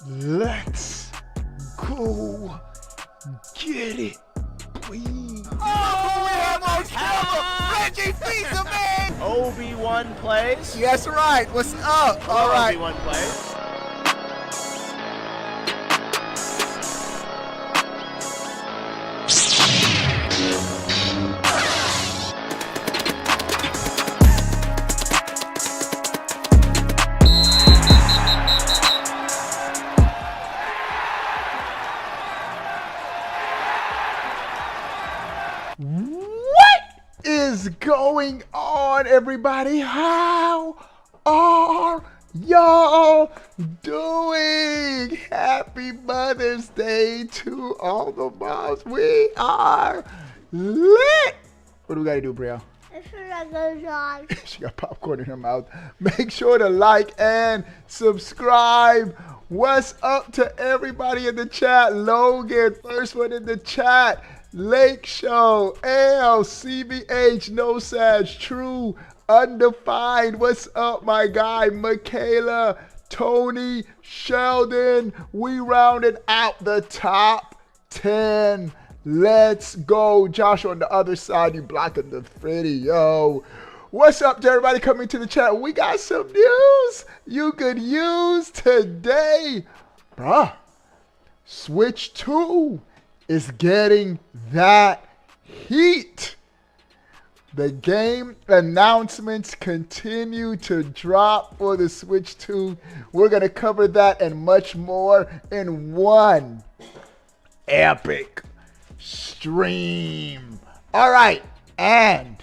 Let's go get it, please. Oh, we have our camera! Reggie Fisa, man! Obi-Wan plays. Yes, right. What's up? All right. Obi-Wan plays. What is going on, everybody? How are y'all doing? Happy Mother's Day to all the moms. We are lit. What do we got to do, Brielle? She got popcorn in her mouth. Make sure to like and subscribe. What's up to everybody in the chat? Logan, first one in the chat. Lake Show, L, CBH, No Sag, True, Undefined. What's up, my guy? Michaela, Tony, Sheldon. We rounded out the top 10. Let's go. Josh on the other side, you blocking the video. What's up to everybody coming to the chat? We got some news you could use today. Bruh, Switch 2 is getting that heat. The game announcements continue to drop for the Switch 2. We're going to cover that and much more in one epic stream. All right, and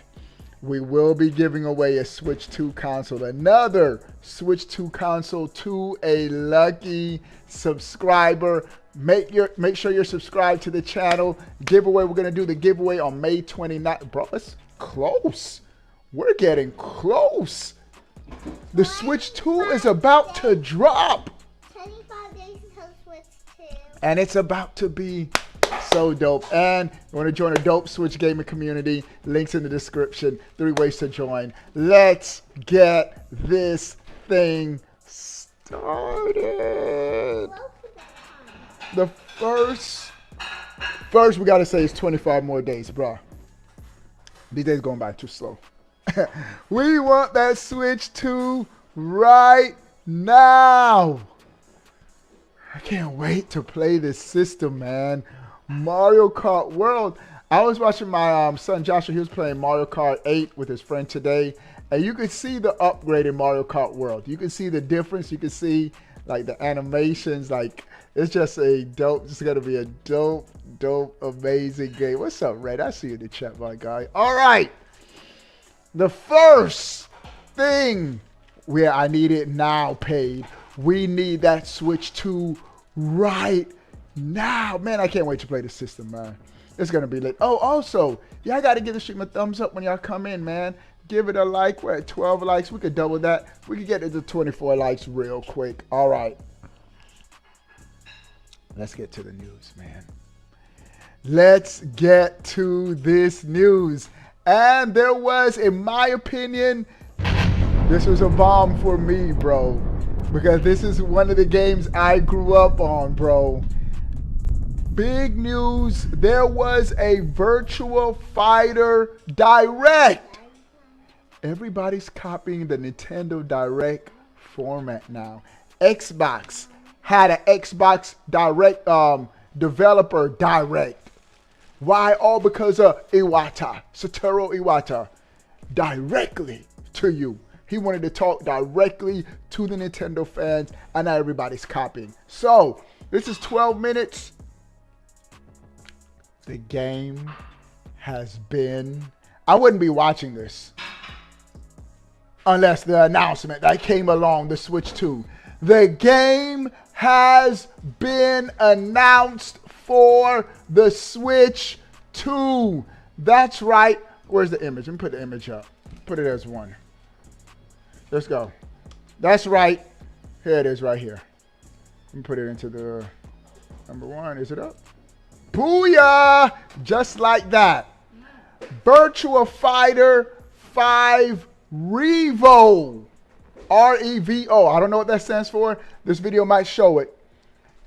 we will be giving away a Switch 2 console, another Switch 2 console to a lucky subscriber. Make sure you're subscribed to the channel. Giveaway, we're gonna do the giveaway on May 29th. Bro, it's close. We're getting close. The Switch 2 is about to drop. 25 days until Switch 2. And it's about to be so dope. And you want to join a dope Switch gaming community? Links in the description. 3 ways to join. Let's get this thing started. The first we got to say is 25 more days, bro. These days going by too slow. We want that Switch 2 right now. I can't wait to play this system, man. Mario Kart World. I was watching my son Joshua. He was playing Mario Kart 8 with his friend today. And you could see the upgrade in Mario Kart World. You can see the difference. You can see like the animations. Like it's just a dope. It's going to be a dope, amazing game. What's up, Red? I see you in the chat, my guy. All right. The first thing where I need it now paid. We need that Switch 2 right now. Man, I can't wait to play the system, man. It's going to be lit. Oh, also, y'all got to give the stream a thumbs up when y'all come in, man. Give it a like. We're at 12 likes. We could double that. We could get it to 24 likes real quick. All right. Let's get to the news, man. Let's get to this news. And there was, in my opinion, this was a bomb for me, bro. Because this is one of the games I grew up on, bro. Big news. There was a Virtua Fighter Direct. Everybody's copying the Nintendo Direct format now. Xbox had an Xbox Direct developer Direct. Why? All because of Iwata, Satoru Iwata, directly to you. He wanted to talk directly to the Nintendo fans, and now everybody's copying. So, this is 12 minutes. The game has been... I wouldn't be watching this unless the announcement that came along, the Switch 2. The game has been announced for the Switch 2. That's right. Where's the image? Let me put the image up. Put it as one. Let's go. That's right. Here it is right here. Let me put it into the number 1. Is it up? Booyah! Just like that. Virtua Fighter 5 Revo. R-E-V-O. I don't know what that stands for. This video might show it.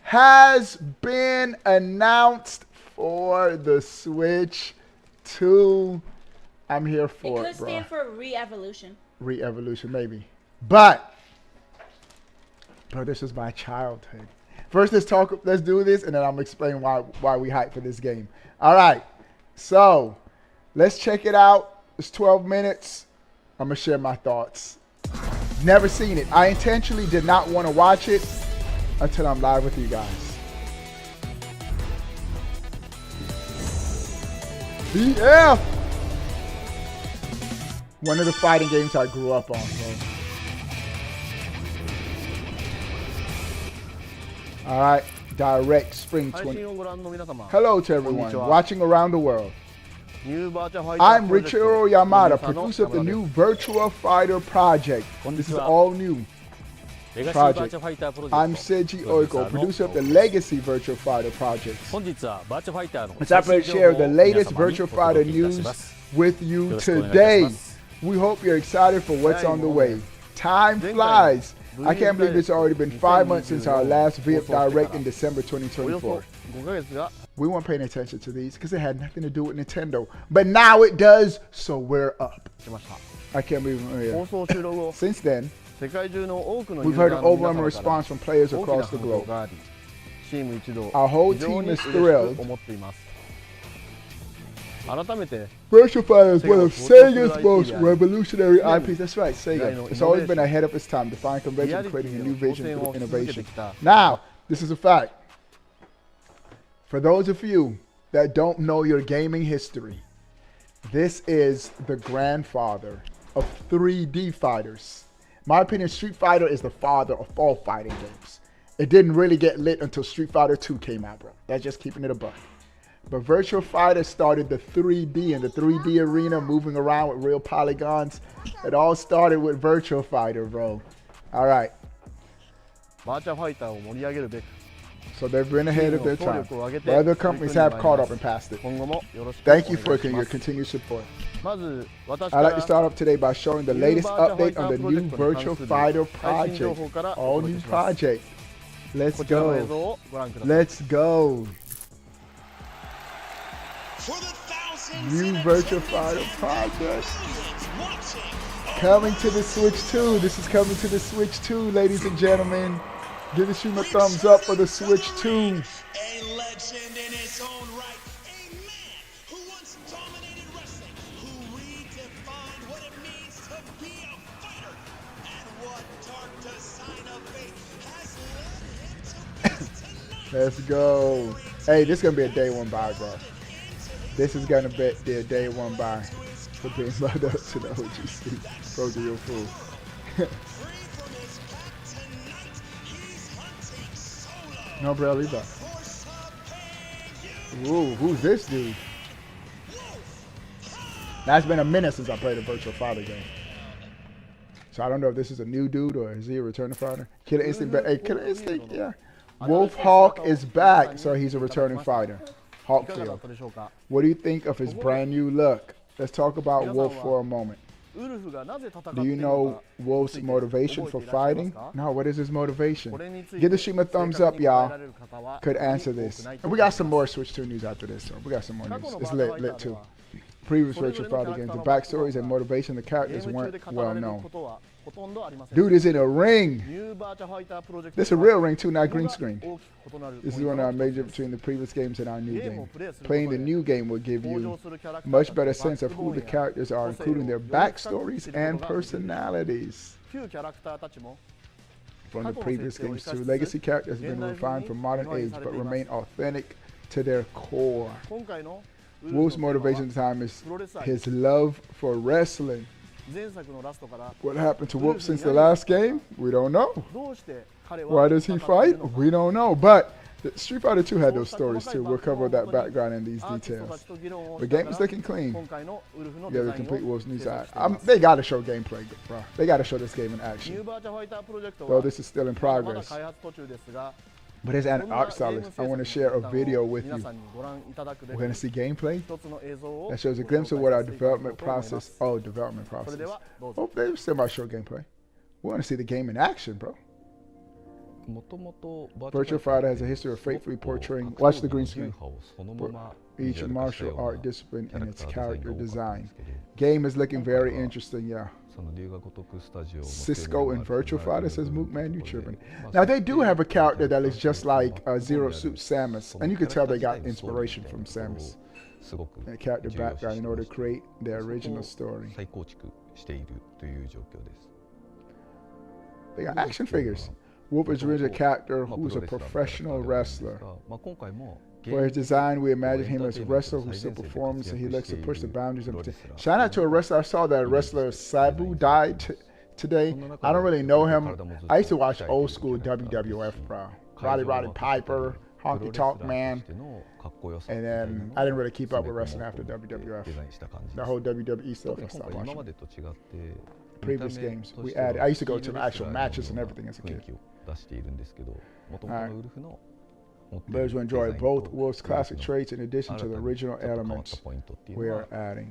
has been announced for the Switch 2. I'm here for it, It could bro. stand for re-evolution. Re-evolution, maybe. But, bro, this is my childhood. First, let's do this, and then I'm explaining why we hype for this game. All right. So, let's check it out. It's 12 minutes. I'm going to share my thoughts. Never seen it. I intentionally did not want to watch it until I'm live with you guys. BF! One of the fighting games I grew up on, bro. All right, direct spring 20. Hello to everyone watching around the world. I'm Richiro Yamada, producer of the new Virtua Fighter project. This is all new project. I'm Seiji Oiko, producer of the Legacy Virtua Fighter project. It's happy to share the latest Virtua Fighter news with you today. We hope you're excited for what's on the way. Time flies. I can't believe it's already been 5 months since our last VIP Direct in December 2024. We weren't paying attention to these because it had nothing to do with Nintendo. But now it does, so we're up. I can't believe it. Since then, we've heard an overwhelming response from players across the globe. Our whole team is thrilled. Virtua Fighter is one of Sega's most revolutionary IPs. That's right, Sega. It's always been ahead of its time, defying convention, creating a new vision through innovation. Now, this is a fact. For those of you that don't know your gaming history, this is the grandfather of 3D fighters. In my opinion, Street Fighter is the father of all fighting games. It didn't really get lit until Street Fighter 2 came out, bro. That's just keeping it a buck. But Virtua Fighter started the 3D and the 3D arena, moving around with real polygons. It all started with Virtua Fighter, bro. All right. So they've been ahead of their time. But other companies have caught up and passed it. Thank you for your continued support. I'd like to start off today by showing the latest update on the new Virtua Fighter project. All new project. Let's go. Let's go. New Virtua Fighter project. Coming to the Switch 2. This is coming to the Switch 2, ladies and gentlemen. Give the stream a thumbs up for the Switch 2. A legend in his own right. A man who once dominated wrestling, who redefined what it means to be a fighter, and what dark design of fate has led him to face tonight. Let's go. Hey, this is going to be a day one buy, bro. This is going to be a day one buy for being brought up to the OGC. Bro, you're a fool. No, bro, leave that. Ooh, who's this dude? Now, it's been a minute since I played a Virtua Fighter game. So I don't know if this is a new dude or is he a returning fighter? Killer Instinct, hey, Killer Instinct, yeah. Wolf Hawk is back, so he's a returning fighter. Hawkfield. What do you think of his brand new look? Let's talk about Wolf for a moment. Do you know Wolf's motivation for fighting? No, what is his motivation? Give the stream a thumbs up, y'all. Could answer this. And we got some more Switch 2 news after this, so we got some more news. It's lit too. Previous Virtua Fighter games, the backstories and motivation of the characters weren't well known. Dude is in a ring. This is a real ring too, not green screen. This is one of our major between the previous games and our new game. Playing the new game will give you a much better sense of who the characters are, including their backstories and personalities. From the previous games too, legacy characters have been refined for modern age, but remain authentic to their core. Wolf's motivation at the time is his love for wrestling. What happened to Wolf since the last game? We don't know. Why does he fight? We don't know. But Street Fighter 2 had those stories too. We'll cover that background and these details. The game is looking clean. Yeah, the complete Wolf's new side. They gotta show gameplay, bro. They gotta show this game in action. Though this is still in progress. But as an art stylist, I want to share a video with you. We're going to see gameplay that shows a glimpse of what our development process. Oh, development process. Oh, they still might show gameplay. We want to see the game in action, bro. Virtua Fighter has a history of faithfully portraying. Watch the green screen. Each martial art discipline and its character design. Game is looking very interesting, yeah. Cisco and Virtua Fighter, says Mook, man, you tripping. Now they do have a character that is just like Zero Suit Samus, and you can tell they got inspiration from Samus. And a character background in order to create their original story. They got action figures. Wolf is original character who's a professional wrestler. For his design, we imagine him as a wrestler who still performs and he looks to push the boundaries of the. Shout out to a wrestler. I saw that wrestler Sabu died today. I don't really know him. I used to watch old school WWF, bro. Roddy Piper, Honky Tonk Man. And then I didn't really keep up with wrestling after WWF. The whole WWE stuff, I stopped watching. Previous games we added. I used to go to the actual matches and everything as a kid. Right. Players will enjoy both Wolf's classic traits in addition to the original elements we are adding.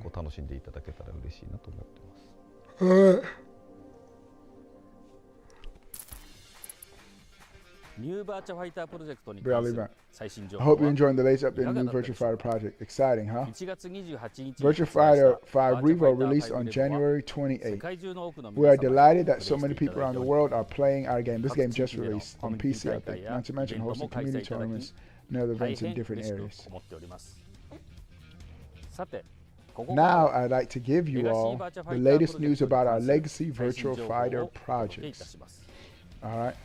Barely event. I hope you're enjoying the latest update in the new Virtua Fighter project. Exciting, huh? Virtua Fighter 5 Revo released on January 28th. We are delighted that so many people around the world are playing our game. This game just released on PC, I think. Not to mention hosting community tournaments and other events in different areas. Now I'd like to give you all the latest news about our legacy Virtua Fighter projects. Alright,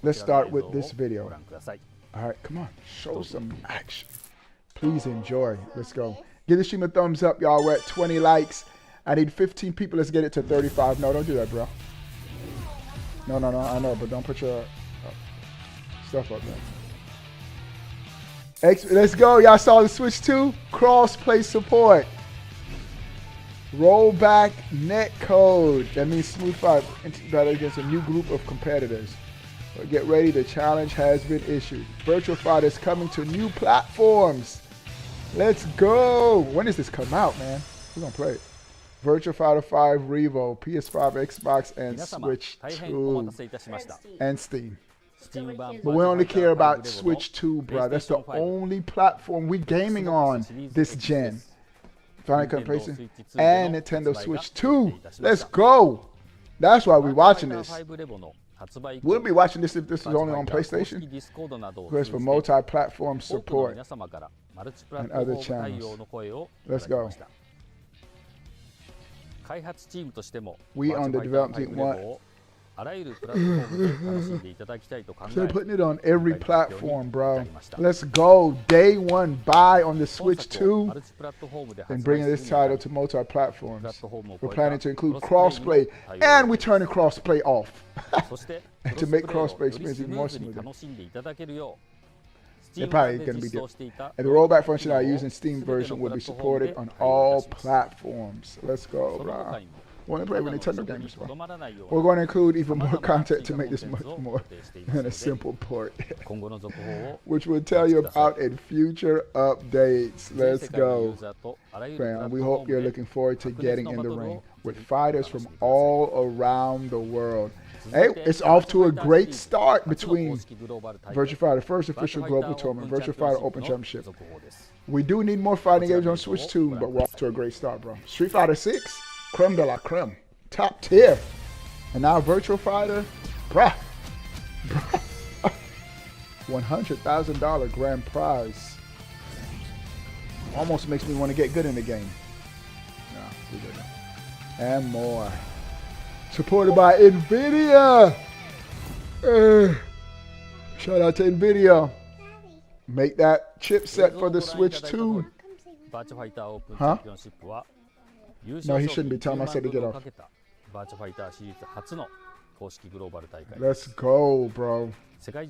let's start with this video. Alright, come on, show some action. Please enjoy. Let's go. Give the stream a thumbs up, y'all. We're at 20 likes. I need 15 people. Let's get it to 35. No, don't do that, bro. No, I know, but don't put your stuff up there. Let's go. Y'all saw the Switch 2 cross-play support. Rollback net code. That means Smooth 5 battle against a new group of competitors. But get ready, the challenge has been issued. Virtua Fighter is coming to new platforms. Let's go. When does this come out, man? We're gonna play it. Virtua Fighter 5 Revo, PS5, Xbox, and Switch 2. And Steam. But we only care about Switch 2, bro. That's the only platform we gaming on this gen. Final Cut PlayStation and Nintendo Switch 2. Let's go. That's why we're watching this. We'll be watching this if this is only on PlayStation. Because for multi-platform support and other channels. Let's go. We on the development team want. They're putting it on every platform, bro. Let's go. Day one buy on the Switch 2 and bringing this title to multi-platforms. We're planning to include crossplay, and we're turning crossplay off to make crossplay experience even more smoother. It's probably going to be different. And the rollback function I use in Steam version will be supported on all platforms. Let's go, bro. Want to play with Nintendo games, bro. We're going to include even more content to make this much more than a simple port, which we'll tell you about in future updates. Let's go, fam. We hope you're looking forward to getting in the ring with fighters from all around the world. Hey, it's off to a great start between Virtua Fighter first official global tournament, Virtua Fighter Open Championship. We do need more fighting games on Switch 2, but we're off to a great start, bro. Street Fighter 6. Creme de la creme. Top tier. And now Virtua Fighter. Bruh. $100,000 grand prize. Almost makes me want to get good in the game. No, we didn't. And more. Supported by NVIDIA. Shout out to NVIDIA. Make that chipset for the Switch 2. Huh? No, he shouldn't be telling us to get off. Let's go, bro. Around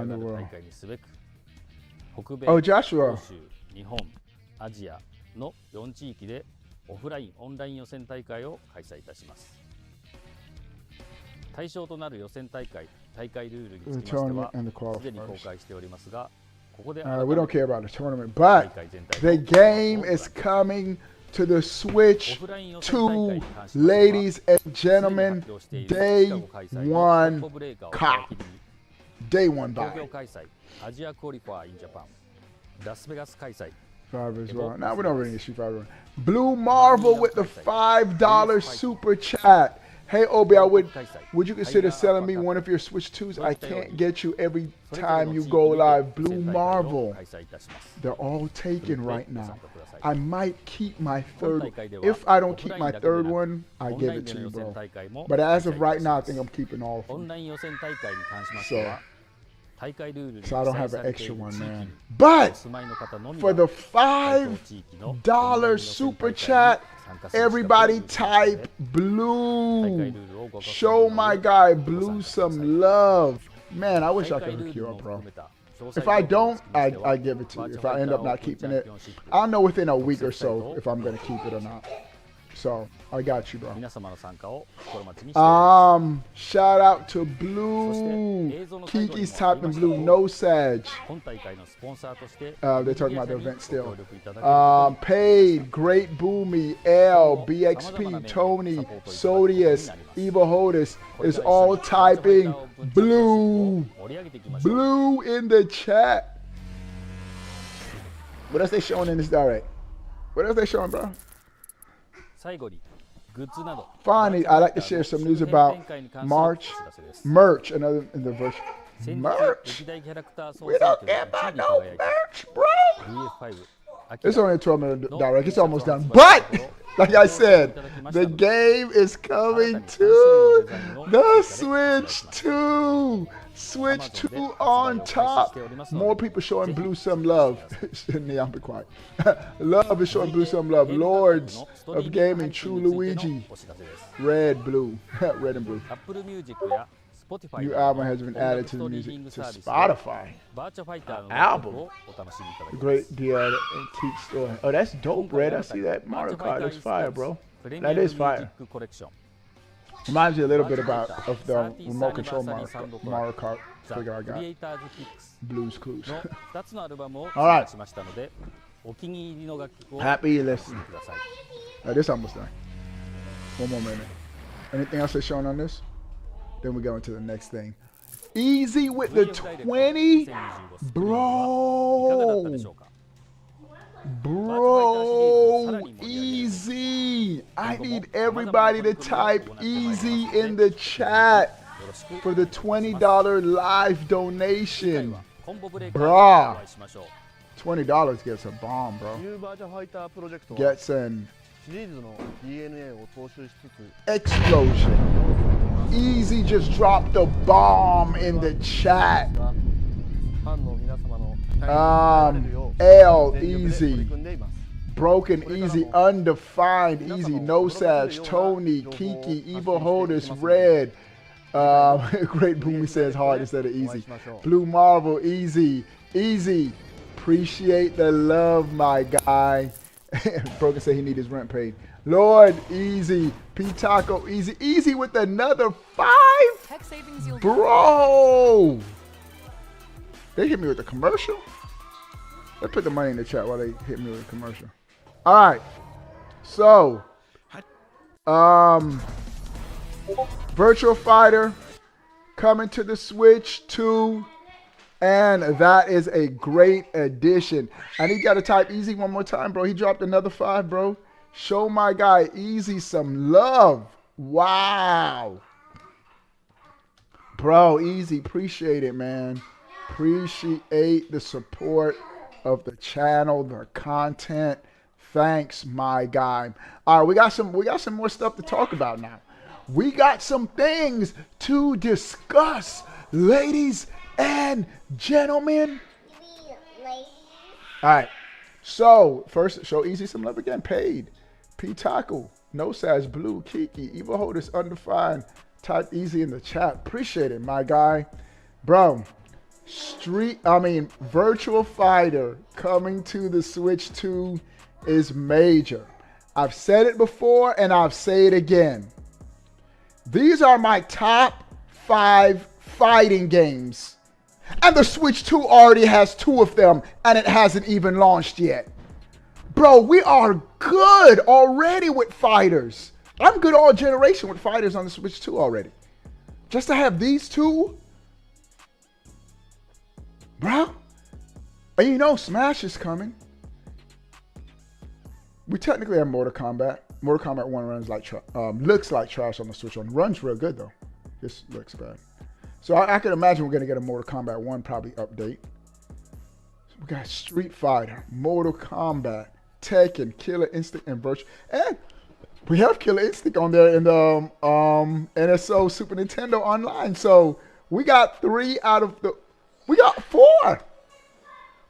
the world. Oh, Joshua. アジアの4地域でオフライン・オンライン予選大会を開催いたします。対象となる予選大会、大会ルールにつきましてはすでに公開しておりますが、ここで we don't care about the tournament, but the game is coming to the Switch 2, ladies and gentlemen. Day one cop. Day one buy. 東京開催アジアクオリファー in Japan ラスベガス開催 Five as well. Now we don't really need Street Fighter. Blue Marvel with the $5 super chat. Hey Obi, would you consider selling me one of your Switch 2s? I can't get you every time you go live. Blue Marvel. They're all taken right now. I might keep my third. If I don't keep my third one, I give it to you, bro. But as of right now, I think I'm keeping all of オン them. ライン予選大会に関しましては大会ルールに So I 記 don't 載 have さ an れてい extra る one, 地域 man. に But お住まいの方のみ for が the 該当地域のオンライン予 $5 選 super 大会に chat, 参加する資格を everybody 有するので type blue. 大会ルールをご確認 Show my の上 guy ご Blue 参加ください some love. Man, I wish I 大会 could ルー hook ル you も up, bro. 含めた詳 If 細 I 情報に don't, つきま I しては I give it to バ you. ーチ If ャファ I イ end タ up ー not オープン keeping チャン it, ピオンシップ I'll know within a week or 特設サイト so を if I'm gonna keep it or not. So I got you, bro. 皆様の参加を心待ちにしております Shout out to そ Blue. して映像の最後に Kiki's もあり typing ました blue, no sag. 本大会のスポンサーとして They're talking メ about デ the ィア event 社にご still. 協力いただけることに Paid, Great Boomy, L, BXP, Tony, Sodius, Eva Hodis is all typing blue. 盛り上げていきましょう Blue in the chat. What else they showing in this direct? What else they showing, bro? 最後にグッズなど Finally, I'd like to share some news about March merch. Another in the virtual 先日 merch. 歴代キャラクター総 We 選 don't 挙で care 1位 about に no 輝いた merch, bro. VF5 ア It's キラ only a 12-minute direct. It's almost done. But like I said, the game is coming to the Switch 2. Switch 2 on top. More people showing Blue some love. Neon, be quiet. Love is showing Blue some love. Lords of Gaming, True Luigi. Red, blue. Red and blue. Apple Music や Spotify New など album の has been 音楽 added ス to ト the リーミ music ング to サービスで Spotify. バーチャファイターの Album 楽曲をお楽しみいただけます Great deal at Antique Store. Oh, that's dope, Red. I see that Mario Kart. That's fire, bro. That is fire. コレクション Reminds you a little bit about of the remote control Mario Kart figure I ク got. リエイターズキックス Blues Clues. の2つのアルバムを Alright. 追加しましたのでお気に入りの楽曲を Happy お聴 listening. きください This almost done. One more minute. Anything else that's showing on this? Then we go into the next thing. Easy with the 20? いかがだったで Bro. しょうか Bro. Easy. I need everybody to type easy in the chat よろしく for the $20 live 次回 donation. はコンボブレーカーで Bruh. お会いしましょう $20 gets a bomb, bro. ニューバーチャファイタープロジェクトは Gets an シリーズの DNA を踏襲しつつ explosion. Easy just dropped the bomb in the chat. ファンの皆様の期待に応えられるよう L 全力で取り easy. 組んでいます Broken Easy, Undefined Easy, No Sag, Tony, Kiki, Evil Holders, Red. Great Boomy says hard instead of easy. Blue Marvel, Easy, Easy. Appreciate the love, my guy. Broken said he need his rent paid. Lord, Easy. P Taco, Easy, Easy with another 5. Tech savings you'll Bro, they hit me with a commercial. Let's put the money in the chat while they hit me with a commercial. All right, so Virtua Fighter coming to the Switch 2, and that is a great addition. I need you to type Easy one more time, bro. He dropped another 5, bro. Show my guy Easy some love. Wow. Bro, Easy, appreciate it, man. Appreciate the support of the channel, the content. Thanks, my guy. All right, we got some more stuff to talk about now. We got some things to discuss, ladies and gentlemen. All right. So first, show Easy some love again. Paid. P Taco, No Sash, Blue, Kiki, Evil Holders, Undefined. Type Easy in the chat. Appreciate it, my guy. Bro, Virtua Fighter coming to the Switch 2 is major. I've said it before and I'll say it again. These are my top 5 fighting games. And the Switch 2 already has 2 of them and it hasn't even launched yet. Bro, we are good already with fighters. I'm good all generation with fighters on the Switch 2 already. Just to have these two, bro. And you know Smash is coming. We technically have Mortal Kombat. Mortal Kombat 1 runs like looks like trash on the Switch 1. Runs real good though. This looks bad. So I can imagine we're gonna get a Mortal Kombat 1 probably update. So we got Street Fighter, Mortal Kombat, Tekken, Killer Instinct, and Virtua. And we have Killer Instinct on there in the NSO Super Nintendo Online. So we got 3 out of the. We got 4.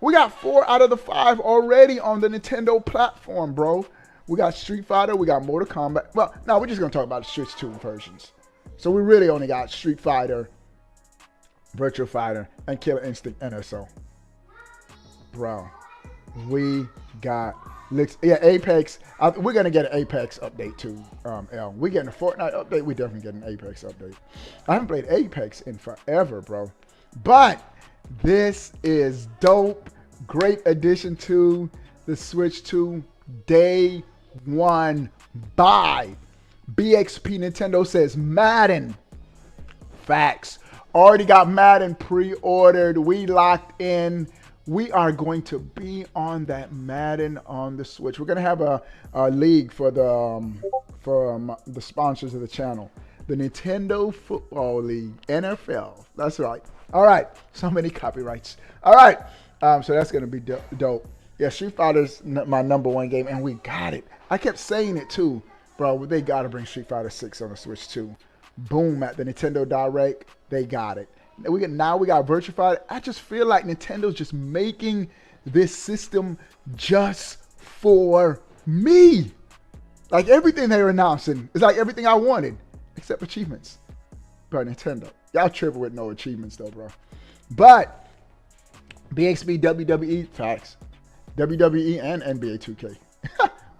We got 4 out of the 5 already on the Nintendo platform, bro. We got Street Fighter, we got Mortal Kombat. Well, no, we're just going to talk about the Switch 2 versions. So we really only got Street Fighter, Virtua Fighter, and Killer Instinct NSO. Bro, we got... Yeah, Apex. We're going to get an Apex update too, L. We're getting a Fortnite update. We definitely get an Apex update. I haven't played Apex in forever, bro. But this is dope. Great addition to the Switch 2. Day 1 buy. BXP Nintendo says Madden. Facts. Already got Madden pre-ordered. We locked in. We are going to be on that Madden on the Switch. We're going to have a league for the sponsors of the channel. The Nintendo Football League, NFL. That's right. All right. So many copyrights. All right. So that's going to be dope. Yeah, Street Fighter's my #1 game, and we got it. I kept saying it too, bro. They got to bring Street Fighter 6 on the Switch too. Boom, at the Nintendo Direct, they got it. Now we got Virtua Fighter. I just feel like Nintendo's just making this system just for me. Like everything they're announcing is like everything I wanted, except achievements. Bro, Nintendo, y'all tripping with no achievements though, bro. But BXB WWE facts. WWE and NBA 2K.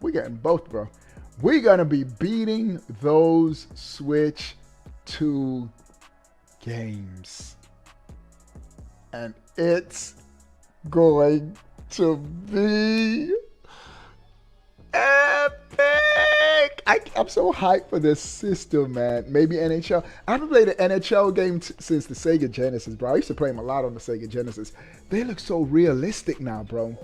We getting both, bro. We're going to be beating those Switch 2 games. And it's going to be epic. I'm so hyped for this system, man. Maybe NHL. I haven't played an NHL game since the Sega Genesis, bro. I used to play them a lot on the Sega Genesis. They look so realistic now, bro.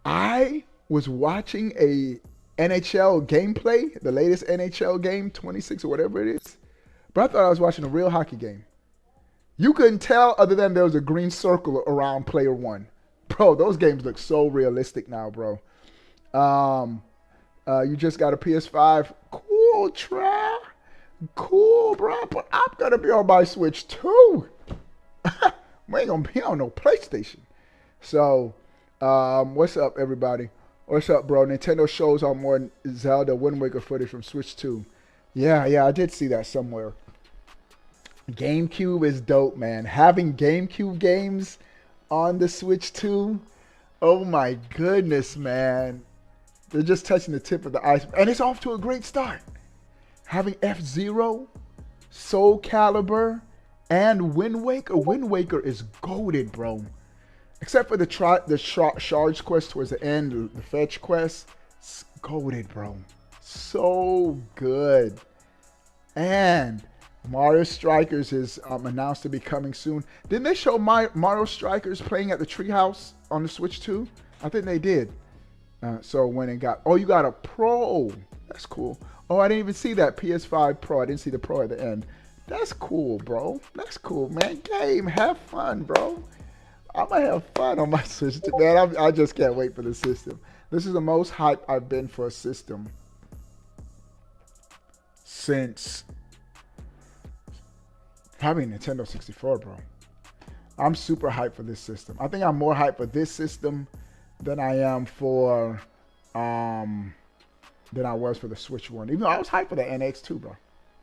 I was watching a NHL gameplay, the latest NHL game, 26 or whatever it is. But I thought I was watching a real hockey game. You couldn't tell other than there was a green circle around player 1. Bro, those games look so realistic now, bro. You just got a PS5. Cool, Trav. Cool, bro. But I'm going to be on my Switch too. We ain't going to be on no PlayStation. So... what's up, everybody? What's up, bro? Nintendo shows on more Zelda Wind Waker footage from Switch 2. Yeah, I did see that somewhere. GameCube is dope, man. Having GameCube games on the Switch 2, oh my goodness, man. They're just touching the tip of the iceberg. And it's off to a great start. Having F-Zero, Soul Calibur, and Wind Waker. Wind Waker is goated, bro. Except for the Shards quest towards the end, the fetch quest. It's goated, bro. So good. And Mario Strikers is announced to be coming soon. Didn't they show Mario Strikers playing at the Treehouse on the Switch 2? I think they did. So when it got... Oh, you got a Pro. That's cool. Oh, I didn't even see that PS5 Pro. I didn't see the Pro at the end. That's cool, bro. That's cool, man. Game. Have fun, bro. I'm going to have fun on my Switch. Man, I just can't wait for the system. This is the most hype I've been for a system since probably Nintendo 64, bro. I'm super hyped for this system. I think I'm more hyped for this system than I am for, than I was for the Switch 1. Even though I was hyped for the NX too, bro.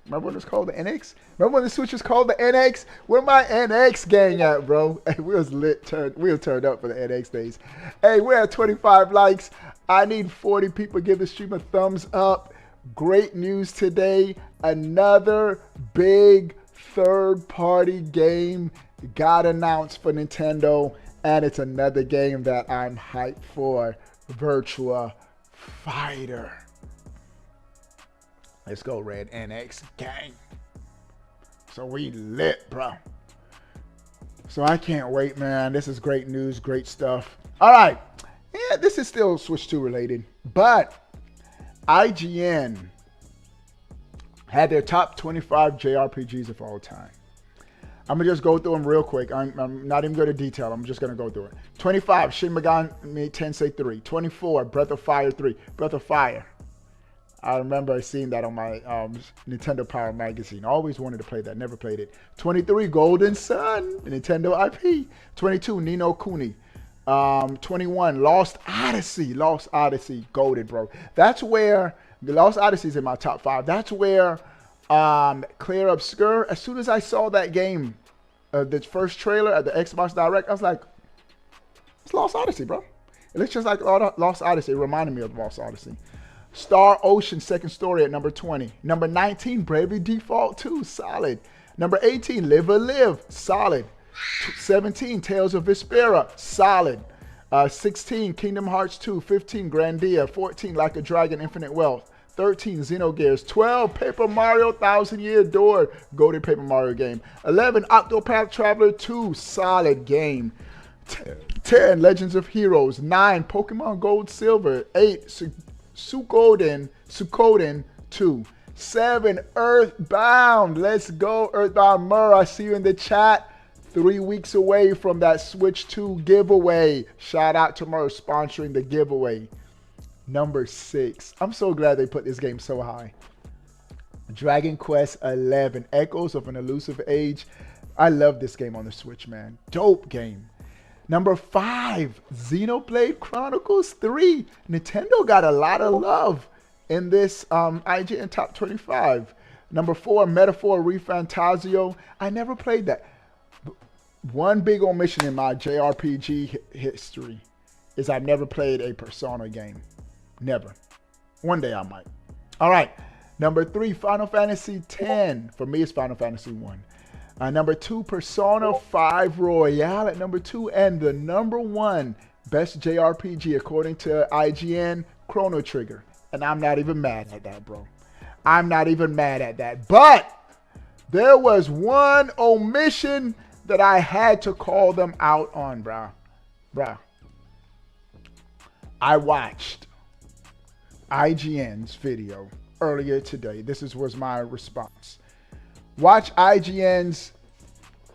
Remember when it was called the NX? Remember when the Switch was called the NX? Where my NX gang at, bro? Hey, we was we were turned up for the NX days. Hey, we're at 25 likes. I need 40 people to give the stream a thumbs up. Great news today. Another big third-party game got announced for Nintendo, and it's another game that I'm hyped for. Virtua Fighter. Let's go, Red NX gang. So we lit, bro. So I can't wait, man. This is great news, great stuff. All right. Yeah, this is still Switch 2 related, but IGN had their top 25 JRPGs of all time. I'm going to just go through them real quick. I'm not even going to detail. I'm just going to go through it. 25, Shin Megami Tensei 3. 24, Breath of Fire 3. Breath of Fire. I remember seeing that on my Nintendo Power magazine. Always wanted to play that. Never played it. 23, Golden Sun. Nintendo IP. 22, Ni no Kuni. 21, Lost Odyssey. Lost Odyssey. Goated, bro. That's where... The Lost Odyssey is in my top 5. That's where... Clear Obscure. As soon as I saw that game, the first trailer at the Xbox Direct, I was like, it's Lost Odyssey, bro. It looks just like Lost Odyssey. It reminded me of Lost Odyssey. Star Ocean Second Story at number 20. Number 19, Bravely Default 2, solid. Number 18, Live a Live, solid. 17, Tales of Vesperia, solid. 16, Kingdom Hearts 2. 15, Grandia. 14, Like a Dragon, Infinite Wealth. 13, Xenogears. 12, Paper Mario Thousand Year Door, goated Paper Mario game. 11, Octopath Traveler 2, solid game. 10, Legends of Heroes. 9, Pokemon Gold Silver. 8, Suikoden 2. 7, Earthbound. Let's go, Earthbound Mur. I see you in the chat. 3 weeks away from that Switch 2 giveaway. Shout out to Mur sponsoring the giveaway. Number 6. I'm so glad they put this game so high. Dragon Quest 11. Echoes of an Elusive Age. I love this game on the Switch, man. Dope game. Number 5. Xenoblade Chronicles 3. Nintendo got a lot of love in this IGN Top 25. Number 4. Metaphor ReFantazio. I never played that. One big omission in my JRPG history is I've never played a Persona game. Never. One day I might. All right. Number 3, Final Fantasy X. For me, it's Final Fantasy 1. Number 2, Persona 5 Royale at number 2. And the number 1 best JRPG, according to IGN, Chrono Trigger. And I'm not even mad at that, bro. I'm not even mad at that. But there was one omission that I had to call them out on, bro. I watched IGN's video earlier today. This was my response. Watch IGN's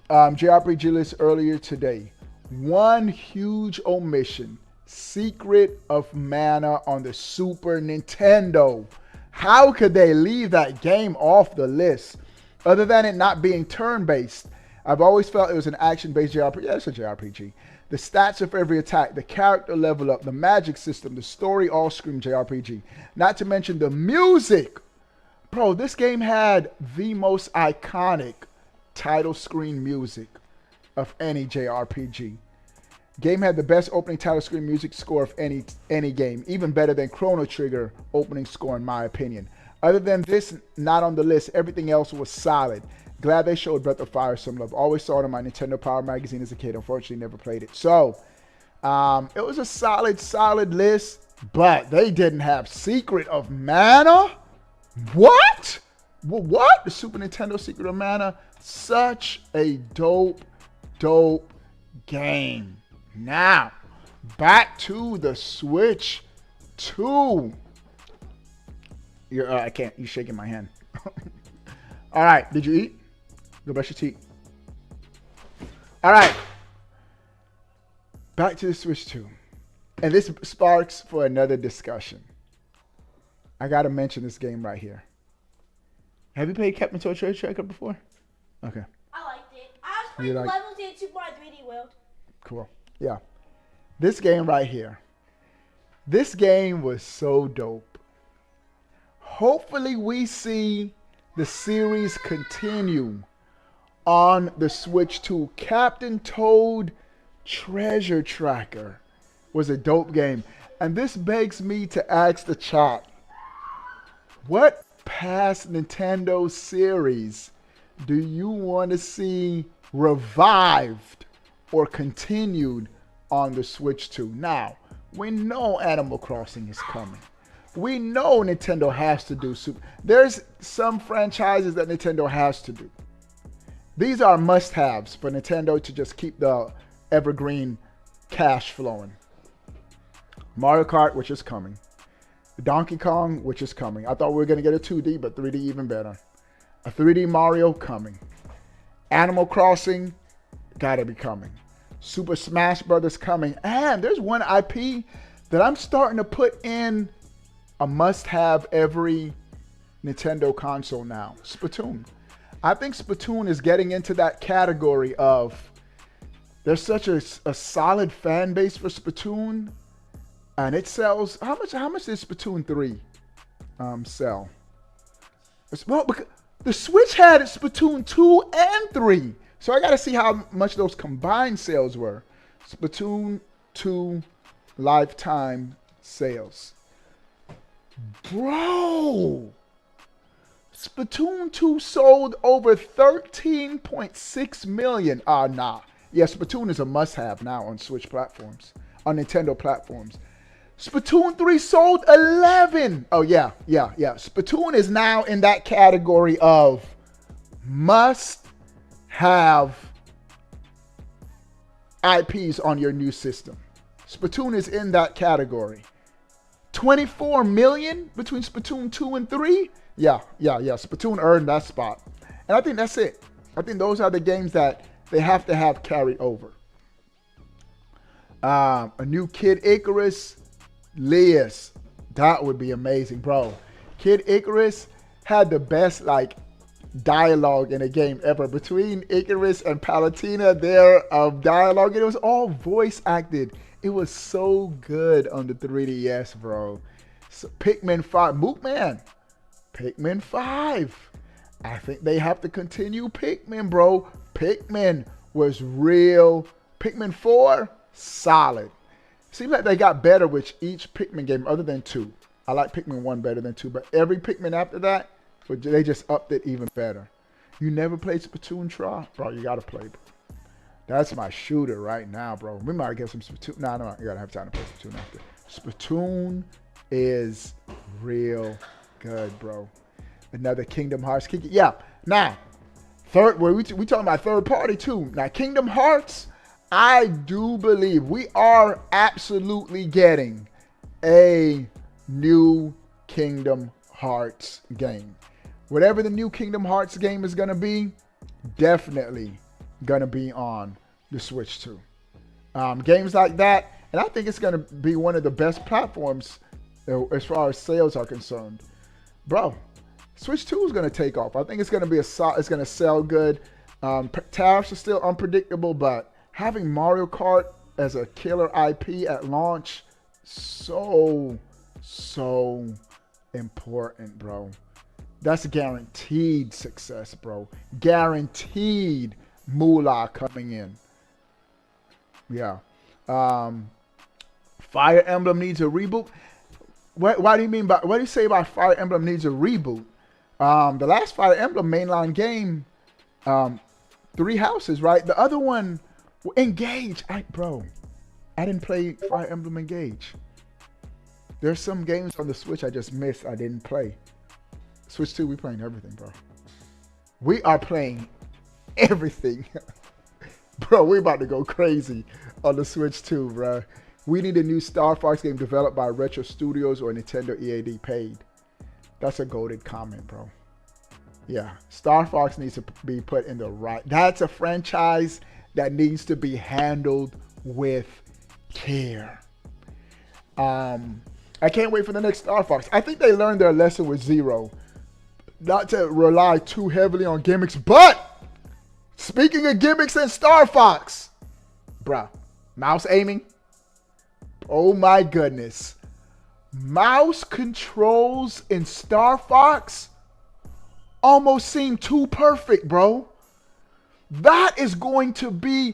JRPG list earlier today. One huge omission. Secret of Mana on the Super Nintendo. How could they leave that game off the list? Other than it not being turn-based. I've always felt it was an action-based JRPG. Yeah, it's a JRPG. The stats of every attack, the character level up, the magic system, the story all scream JRPG. Not to mention the music. Bro, this game had the most iconic title screen music of any JRPG. Game had the best opening title screen music score of any game. Even better than Chrono Trigger opening score in my opinion. Other than this, not on the list, everything else was solid. Glad they showed Breath of Fire some love. Always saw it in my Nintendo Power magazine as a kid. Unfortunately, never played it. So, it was a solid list. But they didn't have Secret of Mana? What? What? The Super Nintendo Secret of Mana? Such a dope game. Now, back to the Switch 2. I can't. You're shaking my hand. All right. Did you eat? Go brush your teeth. All right. Back to the Switch 2. And this sparks for another discussion. I got to mention this game right here. Have you played Captain Toad Treasure Tracker before? Okay. I liked it. I was playing levels in Super Mario 3D World. Cool. Yeah. This game right here. This game was so dope. Hopefully we see the series continue on the Switch 2. Captain Toad Treasure Tracker was a dope game. And this begs me to ask the chat, what past Nintendo series do you want to see revived or continued on the Switch 2? Now, We know Animal Crossing is coming. We know Nintendo has to do Super. There's some franchises that Nintendo has to do. These are must-haves for Nintendo to just keep the evergreen cash flowing. Mario Kart, which is coming. Donkey Kong, which is coming. I thought we were going to get a 2D, but 3D even better. A 3D Mario coming. Animal Crossing, gotta be coming. Super Smash Brothers coming. And there's one IP that I'm starting to put in a must-have every Nintendo console now. Splatoon. I think Splatoon is getting into that category of there's such a solid fan base for Splatoon, and it sells. How much did Splatoon 3 sell? Well, because the Switch had Splatoon 2 and 3, so I got to see how much those combined sales were. Splatoon 2 lifetime sales, bro. Splatoon 2 sold over 13.6 million. Nah. Yeah, Splatoon is a must-have now on Switch platforms, on Nintendo platforms. Splatoon 3 sold 11. Oh, yeah. Splatoon is now in that category of must-have IPs on your new system. Splatoon is in that category. 24 million between Splatoon 2 and 3. Yeah. Splatoon earned that spot. And I think that's it. I think those are the games that they have to have carried over. A new Kid Icarus. Liz. That would be amazing, bro. Kid Icarus had the best, dialogue in a game ever. Between Icarus and Palutena, their dialogue, and it was all voice acted. It was so good on the 3DS, bro. So, Pikmin 5. Mookman. Pikmin 5. I think they have to continue Pikmin, bro. Pikmin was real. Pikmin 4, solid. Seems like they got better with each Pikmin game other than 2. I like Pikmin 1 better than 2, but every Pikmin after that, they just upped it even better. You never played Splatoon, Tra? Bro, you got to play, bro. That's my shooter right now, bro. We might get some Splatoon. No, you got to have time to play Splatoon after. Splatoon is real good, bro. Another Kingdom Hearts. Yeah. Now, we talking about third party too. Now, Kingdom Hearts, I do believe we are absolutely getting a new Kingdom Hearts game. Whatever the new Kingdom Hearts game is going to be, definitely going to be on the Switch too. Games like that, and I think it's going to be one of the best platforms as far as sales are concerned. Bro, Switch 2 is going to take off. I think it's going to be it's going to sell good. Tariffs are still unpredictable, but having Mario Kart as a killer IP at launch, so important, bro. That's guaranteed success, bro. Guaranteed moolah coming in. Yeah. Fire Emblem needs a reboot. What do you say about Fire Emblem needs a reboot? The last Fire Emblem mainline game, 3 Houses, right? The other one, Engage. I didn't play Fire Emblem Engage. There's some games on the Switch I just missed. I didn't play. Switch 2, we playing everything, bro. We are playing everything. Bro, we about to go crazy on the Switch 2, bro. We need a new Star Fox game developed by Retro Studios or Nintendo EAD paid. That's a goated comment, bro. Yeah, Star Fox needs to be put in the right. That's a franchise that needs to be handled with care. I can't wait for the next Star Fox. I think they learned their lesson with Zero. Not to rely too heavily on gimmicks, but speaking of gimmicks and Star Fox, bruh, mouse aiming. Oh my goodness. Mouse controls in Star Fox almost seem too perfect, bro. That is going to be...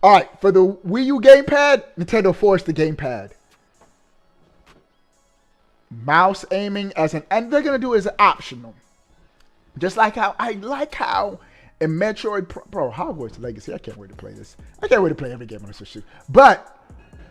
All right, for the Wii U gamepad, Nintendo forced the gamepad. Mouse aiming and they're going to do it as optional. Just like how I like how in Metroid, bro, Hogwarts Legacy, I can't wait to play this. I can't wait to play every game on the Switch. But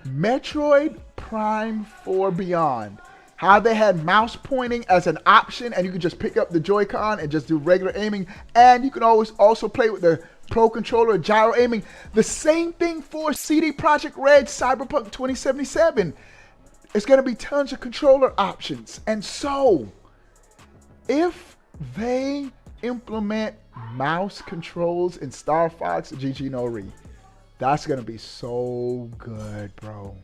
Metroid Prime 4 Beyond. How they had mouse pointing as an option, and you could just pick up the Joy-Con and just do regular aiming. And you can always also play with the Pro Controller gyro aiming. The same thing for CD Projekt Red Cyberpunk 2077. It's going to be tons of controller options. And so, if they implement mouse controls in Star Fox GG No Re, that's going to be so good, bro.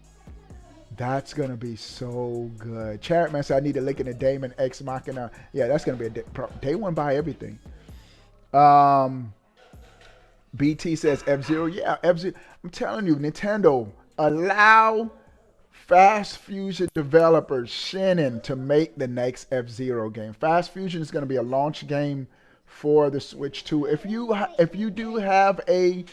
That's going to be so good. Charitman said I need to link in the Damon X Machina. Yeah, that's going to be a day one buy everything. BT says F-Zero. Yeah, F-Zero. I'm telling you, Nintendo, allow Fast Fusion developers, Shannon, to make the next F-Zero game. Fast Fusion is going to be a launch game for the Switch 2. If you do have a